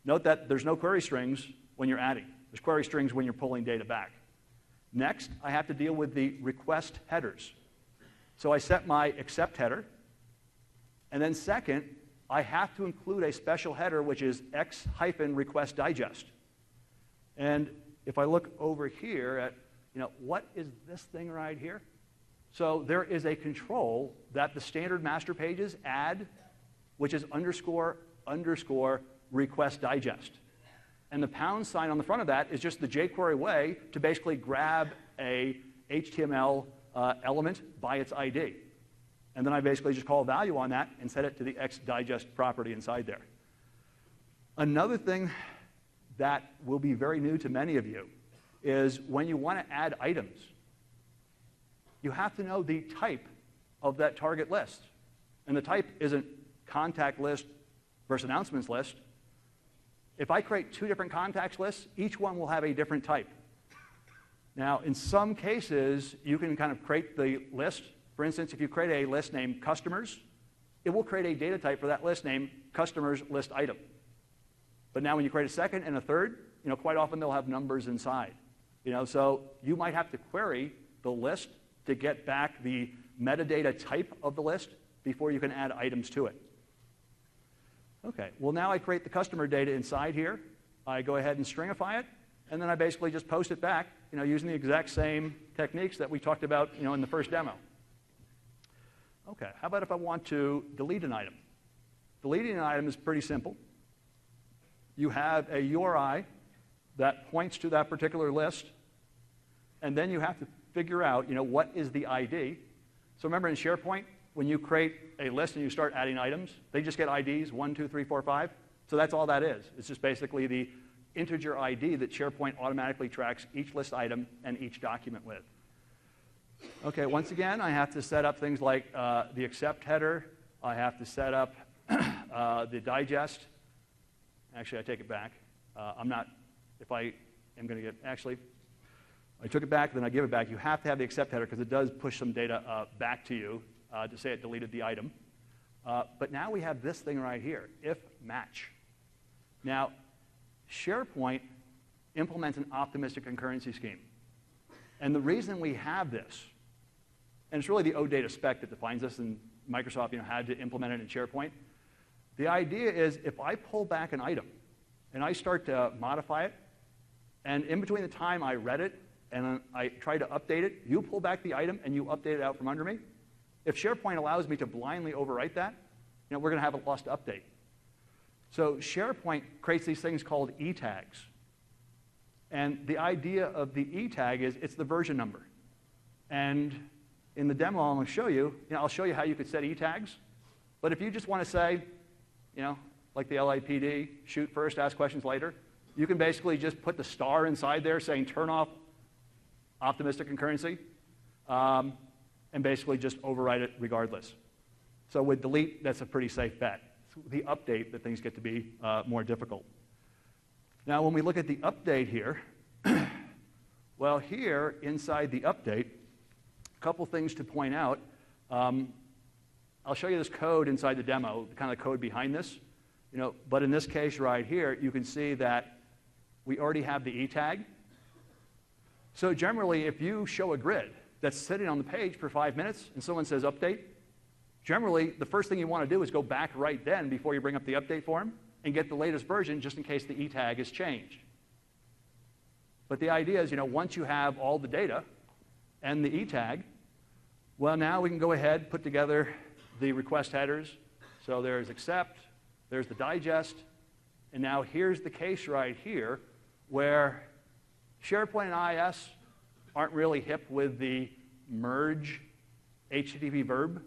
Note that there's no query strings when you're adding. There's query strings when you're pulling data back. Next, I have to deal with the request headers. So I set my accept header. And then second, I have to include a special header, which is x-request digest. And if I look over here at, what is this thing right here? So there is a control that the standard master pages add, which is __request digest. And the pound sign on the front of that is just the jQuery way to basically grab a HTML element by its ID. And then I basically just call a value on that and set it to the XDigest property inside there. Another thing that will be very new to many of you is when you want to add items, you have to know the type of that target list. And the type isn't contact list versus announcements list. If I create two different contacts lists, each one will have a different type. Now, in some cases, you can kind of create the list. For instance, if you create a list named customers, it will create a data type for that list named customers list item. But now when you create a second and a third, quite often they'll have numbers inside. So you might have to query the list to get back the metadata type of the list before you can add items to it. Okay, well now I create the customer data inside here. I go ahead and stringify it, and then I basically just post it back, using the exact same techniques that we talked about, in the first demo. Okay, how about if I want to delete an item? Deleting an item is pretty simple. You have a URI that points to that particular list, and then you have to figure out, what is the ID. So remember in SharePoint, when you create a list and you start adding items, they just get IDs, 1, 2, 3, 4, 5. So that's all that is. It's just basically the integer ID that SharePoint automatically tracks each list item and each document with. Okay, once again, I have to set up things like the accept header. I have to set up the digest. Actually, I take it back. If I am going to get, actually, I took it back, then I give it back. You have to have the accept header because it does push some data back to you to say it deleted the item. But now we have this thing right here, if match. Now, SharePoint implements an optimistic concurrency scheme. And the reason we have this, and it's really the OData spec that defines this, and Microsoft had to implement it in SharePoint. The idea is if I pull back an item and I start to modify it, and in between the time I read it and I try to update it, you pull back the item and you update it out from under me. If SharePoint allows me to blindly overwrite that, we're going to have a lost update. So SharePoint creates these things called e-tags. And the idea of the e-tag is it's the version number. And in the demo I'm going to show you, I'll show you how you could set e-tags. But if you just want to say, like the LAPD, shoot first, ask questions later, you can basically just put the star inside there saying turn off optimistic concurrency, and basically just overwrite it regardless. So with delete, that's a pretty safe bet. It's the update that things get to be more difficult. Now, when we look at the update here, well, here inside the update, a couple things to point out. I'll show you this code inside the demo, the kind of code behind this. But in this case right here, you can see that we already have the E tag. So generally, if you show a grid that's sitting on the page for 5 minutes and someone says update, generally, the first thing you want to do is go back right then before you bring up the update form and get the latest version just in case the E tag is changed. But the idea is, once you have all the data and the E tag, well, now we can go ahead, put together the request headers. So there's accept, there's the digest, and now here's the case right here where SharePoint and IIS aren't really hip with the merge HTTP verb.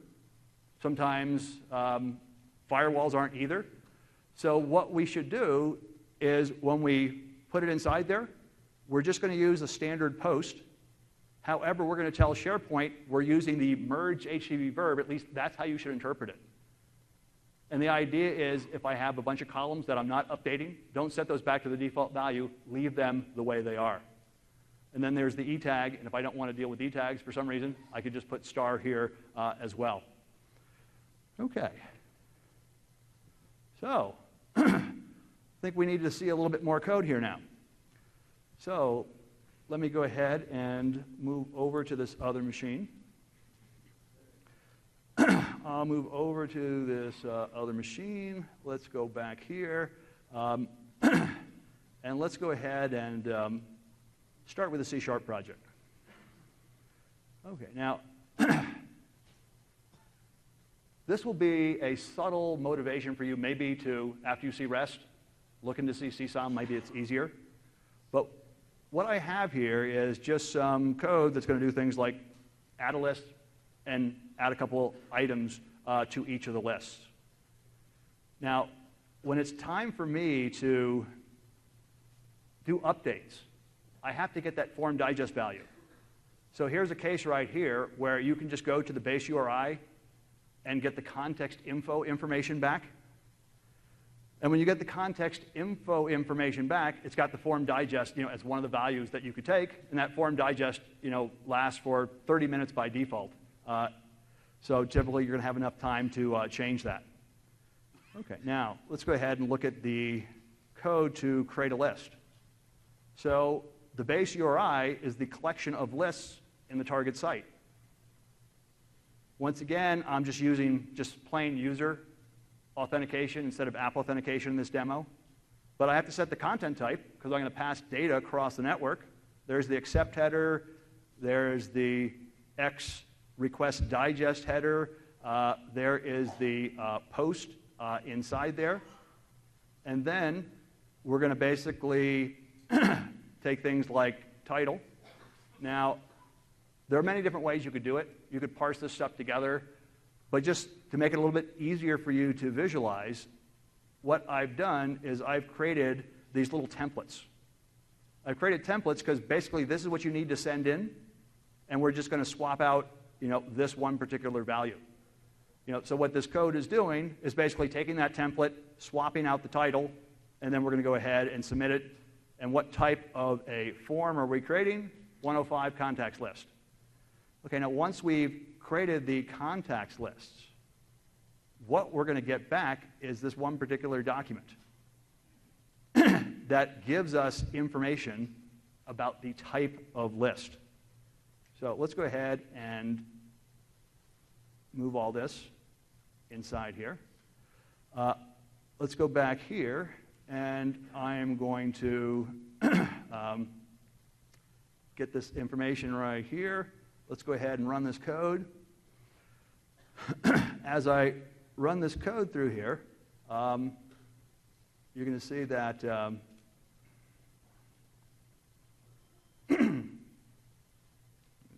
Sometimes firewalls aren't either. So what we should do is when we put it inside there, we're just going to use a standard post. However, we're going to tell SharePoint we're using the merge HTTP verb. At least that's how you should interpret it. And the idea is if I have a bunch of columns that I'm not updating, don't set those back to the default value. Leave them the way they are. And then there's the E tag. And if I don't want to deal with E tags for some reason, I could just put star here as well. OK. So I think we need to see a little bit more code here now. So let me go ahead and move over to this other machine. I'll move over to this other machine. Let's go back here. And let's go ahead and start with the C# project. OK, now, this will be a subtle motivation for you maybe to, after you see REST, look into see CSOM. Maybe it's easier. But what I have here is just some code that's going to do things like add a list and add a couple items to each of the lists. Now, when it's time for me to do updates, I have to get that form digest value. So here's a case right here where you can just go to the base URI and get the context info information back. And when you get the context info information back, it's got the form digest as one of the values that you could take. And that form digest lasts for 30 minutes by default. So typically, you're going to have enough time to change that. OK, now let's go ahead and look at the code to create a list. So the base URI is the collection of lists in the target site. Once again, I'm just using plain user authentication instead of app authentication in this demo. But I have to set the content type because I'm going to pass data across the network. There's the accept header. There's the X request digest header. There is the post inside there. And then we're going to basically take things like title. Now, there are many different ways you could do it. You could parse this stuff together. But just to make it a little bit easier for you to visualize, what I've done is I've created these little templates. I've created templates because basically this is what you need to send in, and we're just going to swap out this one particular value. So what this code is doing is basically taking that template, swapping out the title, and then we're going to go ahead and submit it. And what type of a form are we creating? 105 contacts list. OK, now once we've created the contacts lists, what we're going to get back is this one particular document that gives us information about the type of list. So let's go ahead and move all this inside here. Let's go back here, and I am going to get this information right here. Let's go ahead and run this code. As I run this code through here, you're going to see that let's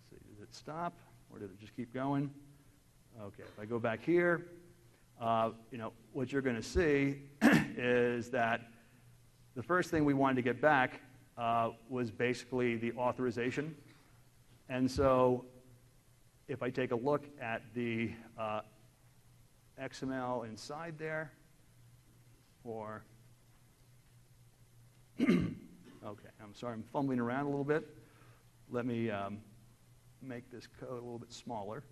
see, did it stop or did it just keep going? OK, if I go back here, what you're going to see is that the first thing we wanted to get back was basically the authorization. And so if I take a look at the XML inside there, or OK, I'm sorry, I'm fumbling around a little bit. Let me make this code a little bit smaller.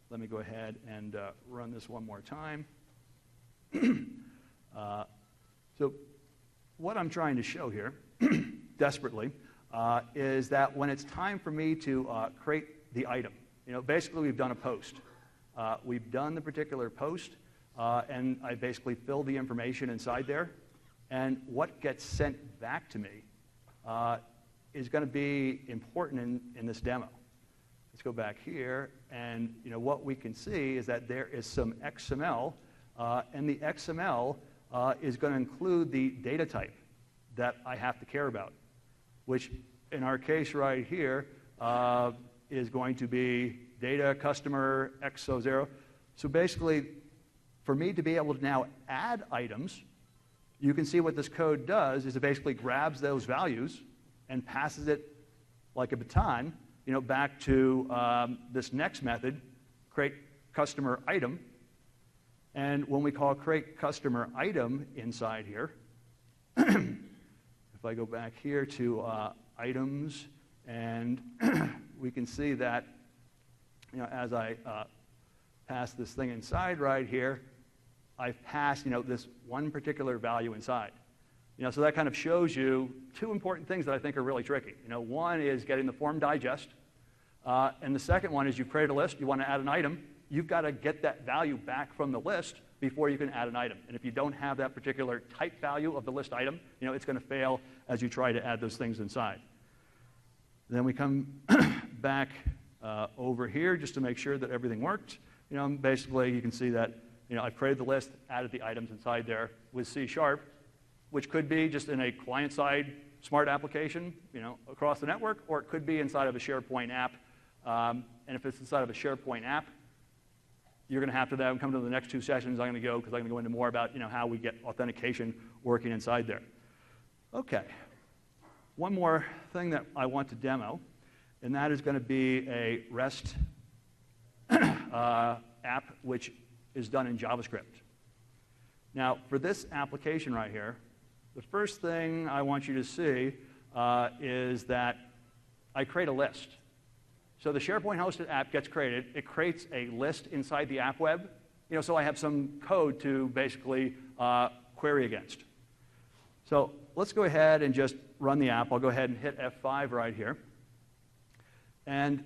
let me go ahead and run this one more time. So what I'm trying to show here, desperately, is that when it's time for me to create the item, basically we've done a post. We've done the particular post, and I basically fill the information inside there. And what gets sent back to me is going to be important in this demo. Let's go back here, and what we can see is that there is some XML, and the XML is going to include the data type that I have to care about, which in our case right here is going to be data customer XO0. So basically, for me to be able to now add items, you can see what this code does is it basically grabs those values and passes it like a baton, back to this next method, create customer item. And when we call create customer item inside here, if I go back here to items, and we can see that as I pass this thing inside right here, I've passed this one particular value inside. So that kind of shows you two important things that I think are really tricky. One is getting the form digest, and the second one is you create a list, you want to add an item, you've got to get that value back from the list before you can add an item. And if you don't have that particular type value of the list item, it's going to fail as you try to add those things inside. Then we come back over here just to make sure that everything worked. Basically, you can see that I've created the list, added the items inside there with C#, which could be just in a client-side smart application, across the network, or it could be inside of a SharePoint app. And if it's inside of a SharePoint app, you're going to have to then come to the next two sessions. I'm going to go because I'm going to go into more about how we get authentication working inside there. Okay, one more thing that I want to demo, and that is going to be a REST app which is done in JavaScript. Now, for this application right here, the first thing I want you to see is that I create a list. So the SharePoint hosted app gets created. It creates a list inside the app web. So I have some code to basically query against. So let's go ahead and just run the app. I'll go ahead and hit F5 right here. And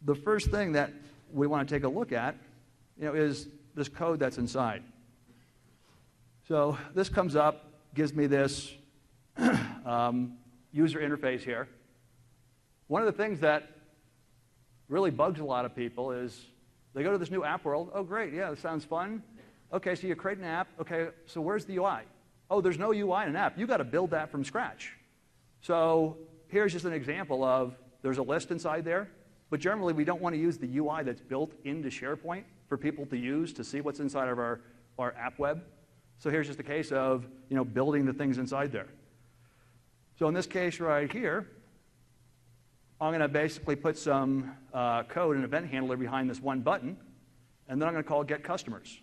the first thing that we want to take a look at is this code that's inside. So this comes up, gives me this user interface here. One of the things that really bugs a lot of people is they go to this new app world. Oh, great, yeah, that sounds fun. Okay, so you create an app. Okay, so where's the UI? Oh, there's no UI in an app. You've got to build that from scratch. So here's just an example of there's a list inside there, but generally we don't want to use the UI that's built into SharePoint for people to use to see what's inside of our app web. So here's just a case of building the things inside there. So in this case right here, I'm going to basically put some code and event handler behind this one button, and then I'm going to call getCustomers.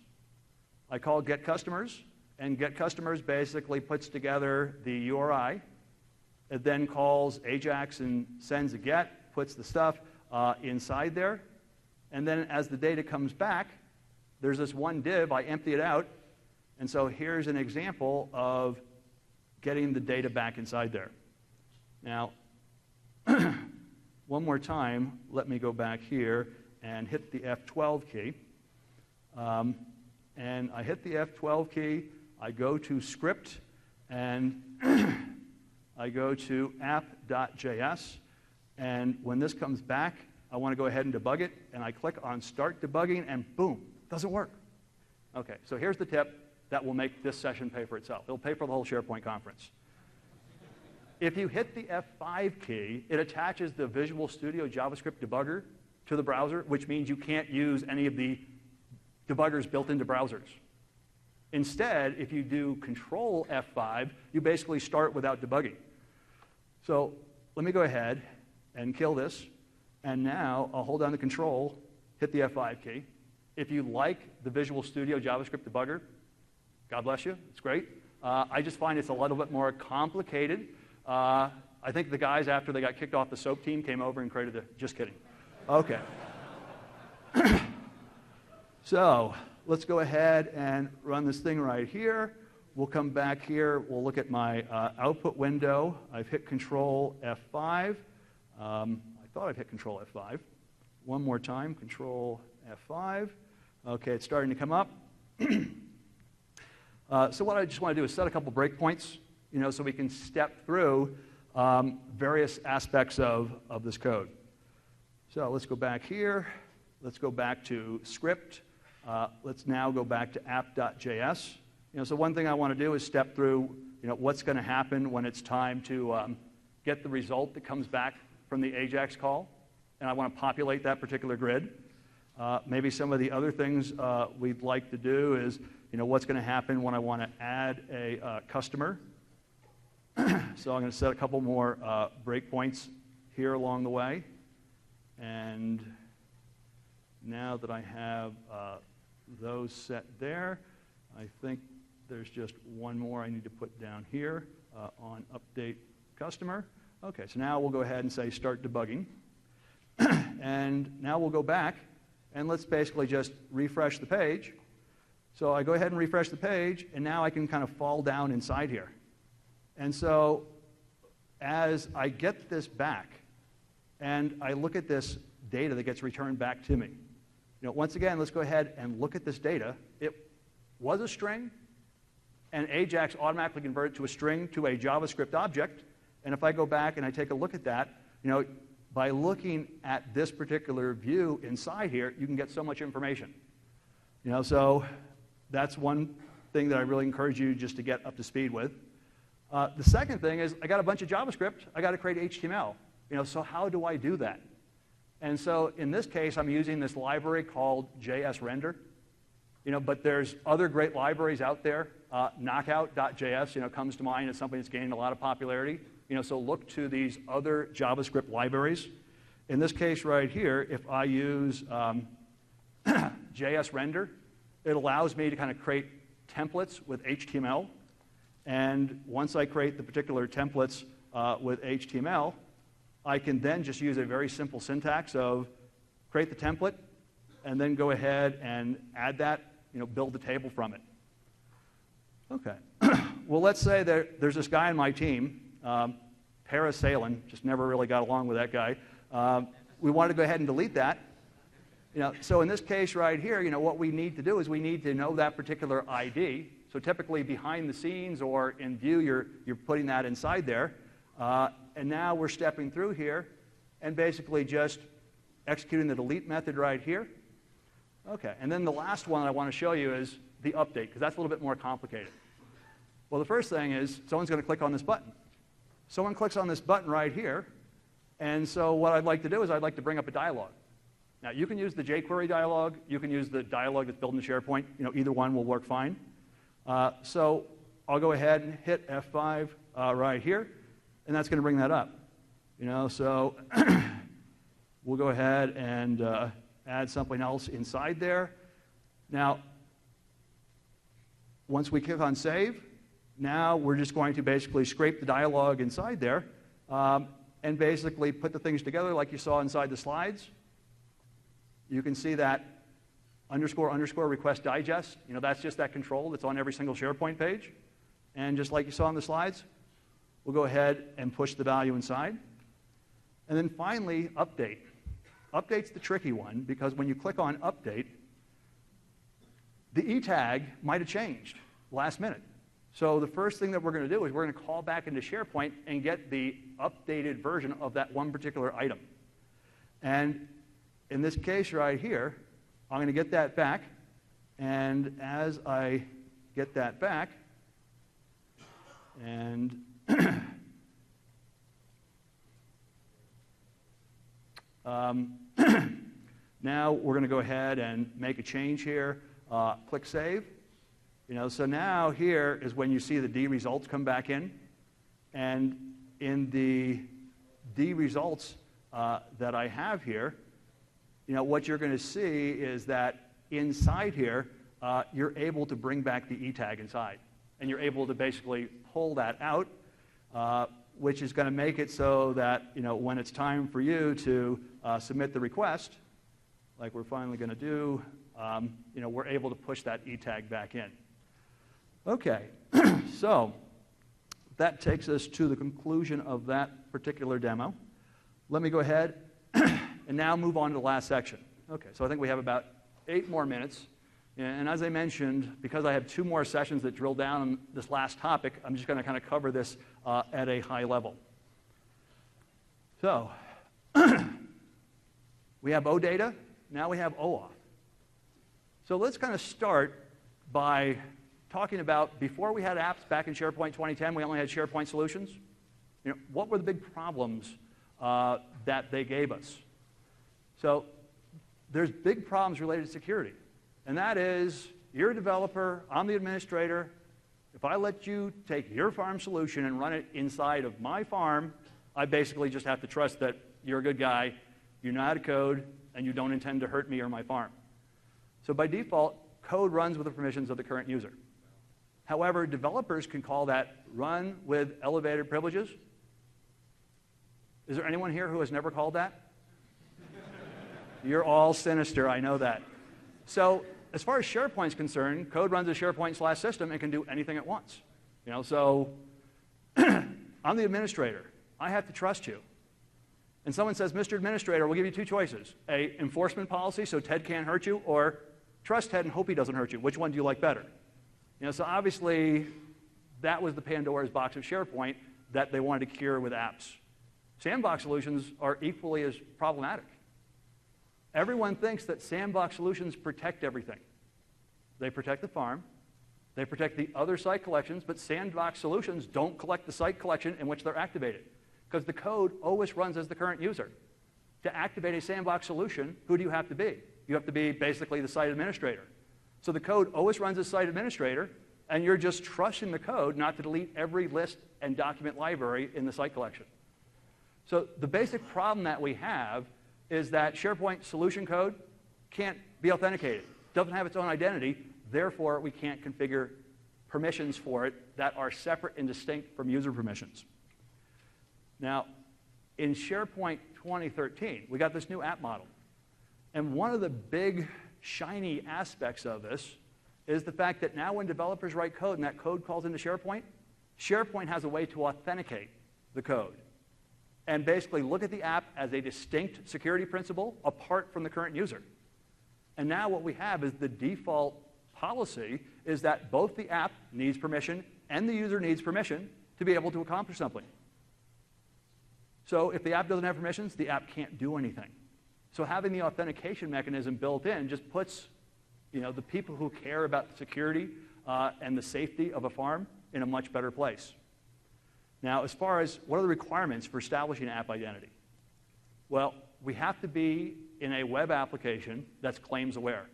I call getCustomers, and getCustomers basically puts together the URI. It then calls AJAX and sends a get, puts the stuff inside there, and then as the data comes back, there's this one div. I empty it out, and so here's an example of getting the data back inside there. Now, one more time, let me go back here and hit the F12 key. And I hit the F12 key, I go to script, and I go to app.js. And when this comes back, I want to go ahead and debug it, and I click on Start Debugging, and boom, doesn't work. Okay, so here's the tip that will make this session pay for itself. It'll pay for the whole SharePoint conference. If you hit the F5 key, it attaches the Visual Studio JavaScript debugger to the browser, which means you can't use any of the debuggers built into browsers. Instead, if you do Control F5, you basically start without debugging. So let me go ahead and kill this. And now I'll hold down the Control, hit the F5 key. If you like the Visual Studio JavaScript debugger, God bless you, it's great. I just find it's a little bit more complicated I think the guys, after they got kicked off the SOAP team, came over and created the, just kidding. Okay. So let's go ahead and run this thing right here. We'll come back here. We'll look at my output window. I've hit Control F5. I thought I'd hit Control F5. One more time, Control F5. Okay, it's starting to come up. So what I just want to do is set a couple breakpoints, so we can step through various aspects of this code. So let's go back here. Let's go back to script. Let's now go back to app.js. So one thing I want to do is step through, what's going to happen when it's time to get the result that comes back from the AJAX call, and I want to populate that particular grid. Maybe some of the other things we'd like to do is, what's going to happen when I want to add a customer. So I'm going to set a couple more breakpoints here along the way. And now that I have those set there, I think there's just one more I need to put down here on update customer. Okay, so now we'll go ahead and say start debugging. And now we'll go back and let's basically just refresh the page. So I go ahead and refresh the page, and now I can kind of fall down inside here. And so as I get this back and I look at this data that gets returned back to me, once again, let's go ahead and look at this data. It was a string, and AJAX automatically converted to a string to a JavaScript object. And if I go back and I take a look at that, by looking at this particular view inside here, you can get so much information. So that's one thing that I really encourage you just to get up to speed with. The second thing is I got a bunch of JavaScript. I got to create HTML. So how do I do that? And so in this case, I'm using this library called JSRender. But there's other great libraries out there. Knockout.js, comes to mind as something that's gaining a lot of popularity. So look to these other JavaScript libraries. In this case right here, if I use JSRender, it allows me to kind of create templates with HTML. And once I create the particular templates with HTML, I can then just use a very simple syntax of create the template, and then go ahead and add that, build the table from it. Okay. Well, let's say there's this guy on my team, Parasailing, just never really got along with that guy. We want to go ahead and delete that. So in this case right here, what we need to do is we need to know that particular ID. So typically behind the scenes or in view, you're putting that inside there. And now we're stepping through here and basically just executing the delete method right here. Okay, and then the last one I want to show you is the update, because that's a little bit more complicated. Well, the first thing is someone's going to click on this button. Someone clicks on this button right here, and so what I'd like to do is I'd like to bring up a dialog. Now, you can use the jQuery dialog. You can use the dialog that's built in SharePoint. Either one will work fine. So I'll go ahead and hit F5 right here, and that's going to bring that up. So we'll go ahead and add something else inside there. Now, once we click on Save, now we're just going to basically scrape the dialog inside there and basically put the things together like you saw inside the slides. You can see that __ request digest. That's just that control that's on every single SharePoint page. And just like you saw in the slides, we'll go ahead and push the value inside. And then finally, update. Update's the tricky one, because when you click on update, the E tag might have changed last minute. So the first thing that we're going to do is we're going to call back into SharePoint and get the updated version of that one particular item. And in this case right here, I'm going to get that back. And as I get that back, and now we're going to go ahead and make a change here. Click Save. So now here is when you see the D results come back in. And in the D results that I have here, what you're going to see is that inside here, you're able to bring back the E tag inside. And you're able to basically pull that out. which is going to make it so that when it's time for you to submit the request, like we're finally going to do, we're able to push that E tag back in. Okay, so that takes us to the conclusion of that particular demo. Let me go ahead and now move on to the last section. Okay, so I think we have about 8 more minutes. And as I mentioned, because I have 2 more sessions that drill down on this last topic, I'm just going to kind of cover this at a high level. So we have OData. Now we have OAuth. So let's kind of start by talking about, before we had apps back in SharePoint 2010, we only had SharePoint solutions. What were the big problems that they gave us? So there's big problems related to security. And that is, you're a developer, I'm the administrator. If I let you take your farm solution and run it inside of my farm, I basically just have to trust that you're a good guy, you know how to code, and you don't intend to hurt me or my farm. So by default, code runs with the permissions of the current user. However, developers can call that run with elevated privileges. Is there anyone here who has never called that? You're all sinister, I know that. So as far as SharePoint's concerned, code runs a SharePoint/system and can do anything it wants. So I'm the administrator. I have to trust you. And someone says, Mr. Administrator, we'll give you 2 choices. A enforcement policy so Ted can't hurt you, or trust Ted and hope he doesn't hurt you. Which one do you like better? So obviously, that was the Pandora's box of SharePoint that they wanted to cure with apps. Sandbox solutions are equally as problematic. Everyone thinks that sandbox solutions protect everything. They protect the farm, they protect the other site collections, but sandbox solutions don't collect the site collection in which they're activated, because the code always runs as the current user. To activate a sandbox solution, who do you have to be? You have to be basically the site administrator. So the code always runs as site administrator, and you're just trusting the code not to delete every list and document library in the site collection. So the basic problem that we have is that SharePoint solution code can't be authenticated, doesn't have its own identity, therefore we can't configure permissions for it that are separate and distinct from user permissions. Now, in SharePoint 2013, we got this new app model. And one of the big, shiny aspects of this is the fact that now when developers write code and that code calls into SharePoint, SharePoint has a way to authenticate the code and basically look at the app as a distinct security principle apart from the current user. And now what we have is the default policy is that both the app needs permission and the user needs permission to be able to accomplish something. So if the app doesn't have permissions, the app can't do anything. So having the authentication mechanism built in just puts the people who care about security and the safety of a farm in a much better place. Now, as far as what are the requirements for establishing app identity? Well, we have to be in a web application that's claims aware.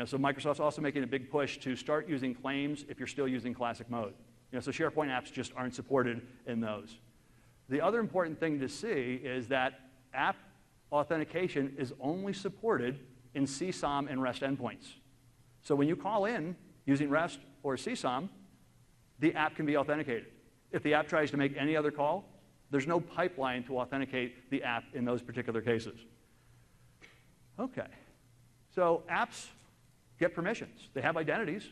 So Microsoft's also making a big push to start using claims if you're still using classic mode. So SharePoint apps just aren't supported in those. The other important thing to see is that app authentication is only supported in CSOM and REST endpoints. So when you call in using REST or CSOM, the app can be authenticated. If the app tries to make any other call, there's no pipeline to authenticate the app in those particular cases. Okay, so apps get permissions. They have identities.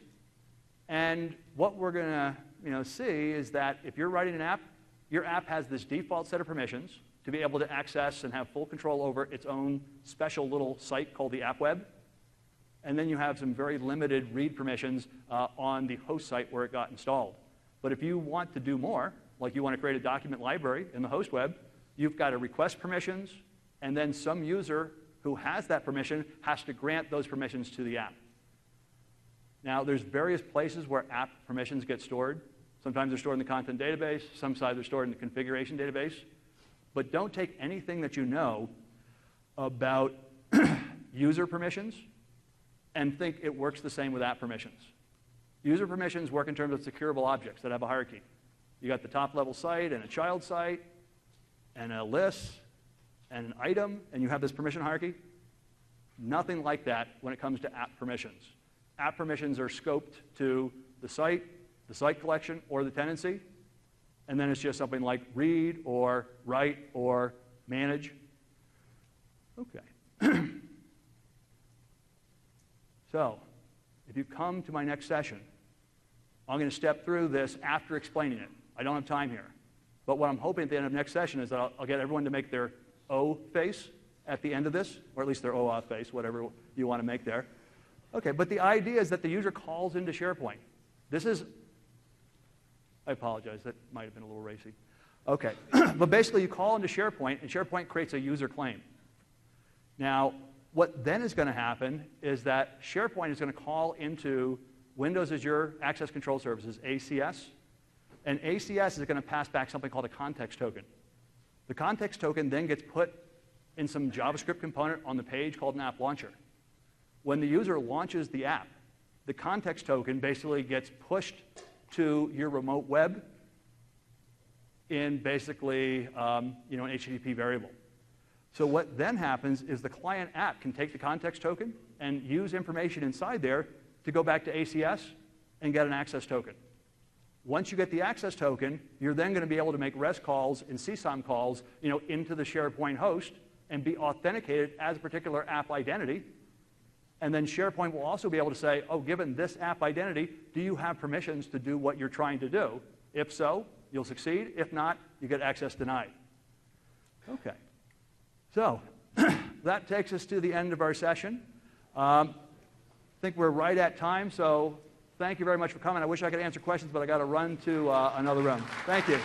And what we're going to see is that if you're writing an app, your app has this default set of permissions to be able to access and have full control over its own special little site called the app web. And then you have some very limited read permissions on the host site where it got installed. But if you want to do more, like you want to create a document library in the host web, you've got to request permissions, and then some user who has that permission has to grant those permissions to the app. Now, there's various places where app permissions get stored. Sometimes they're stored in the content database. Sometimes they're stored in the configuration database. But don't take anything that you know about user permissions and think it works the same with app permissions. User permissions work in terms of securable objects that have a hierarchy. You got the top-level site and a child site and a list and an item, and you have this permission hierarchy. Nothing like that when it comes to app permissions. App permissions are scoped to the site collection, or the tenancy. And then it's just something like read or write or manage. Okay. So if you come to my next session, I'm going to step through this after explaining it. I don't have time here. But what I'm hoping at the end of the next session is that I'll get everyone to make their O face at the end of this, or at least their OAuth face, whatever you want to make there. Okay, but the idea is that the user calls into SharePoint. This is, I apologize, that might have been a little racy. Okay, but basically you call into SharePoint, and SharePoint creates a user claim. Now, what then is going to happen is that SharePoint is going to call into Windows Azure Access Control Services, ACS, and ACS is going to pass back something called a context token. The context token then gets put in some JavaScript component on the page called an app launcher. When the user launches the app, the context token basically gets pushed to your remote web in basically an HTTP variable. So what then happens is the client app can take the context token and use information inside there to go back to ACS and get an access token. Once you get the access token, you're then going to be able to make REST calls and CSOM calls into the SharePoint host and be authenticated as a particular app identity. And then SharePoint will also be able to say, oh, given this app identity, do you have permissions to do what you're trying to do? If so, you'll succeed. If not, you get access denied. Okay. So that takes us to the end of our session. I think we're right at time, so thank you very much for coming. I wish I could answer questions, but I got to run to another room. Thank you.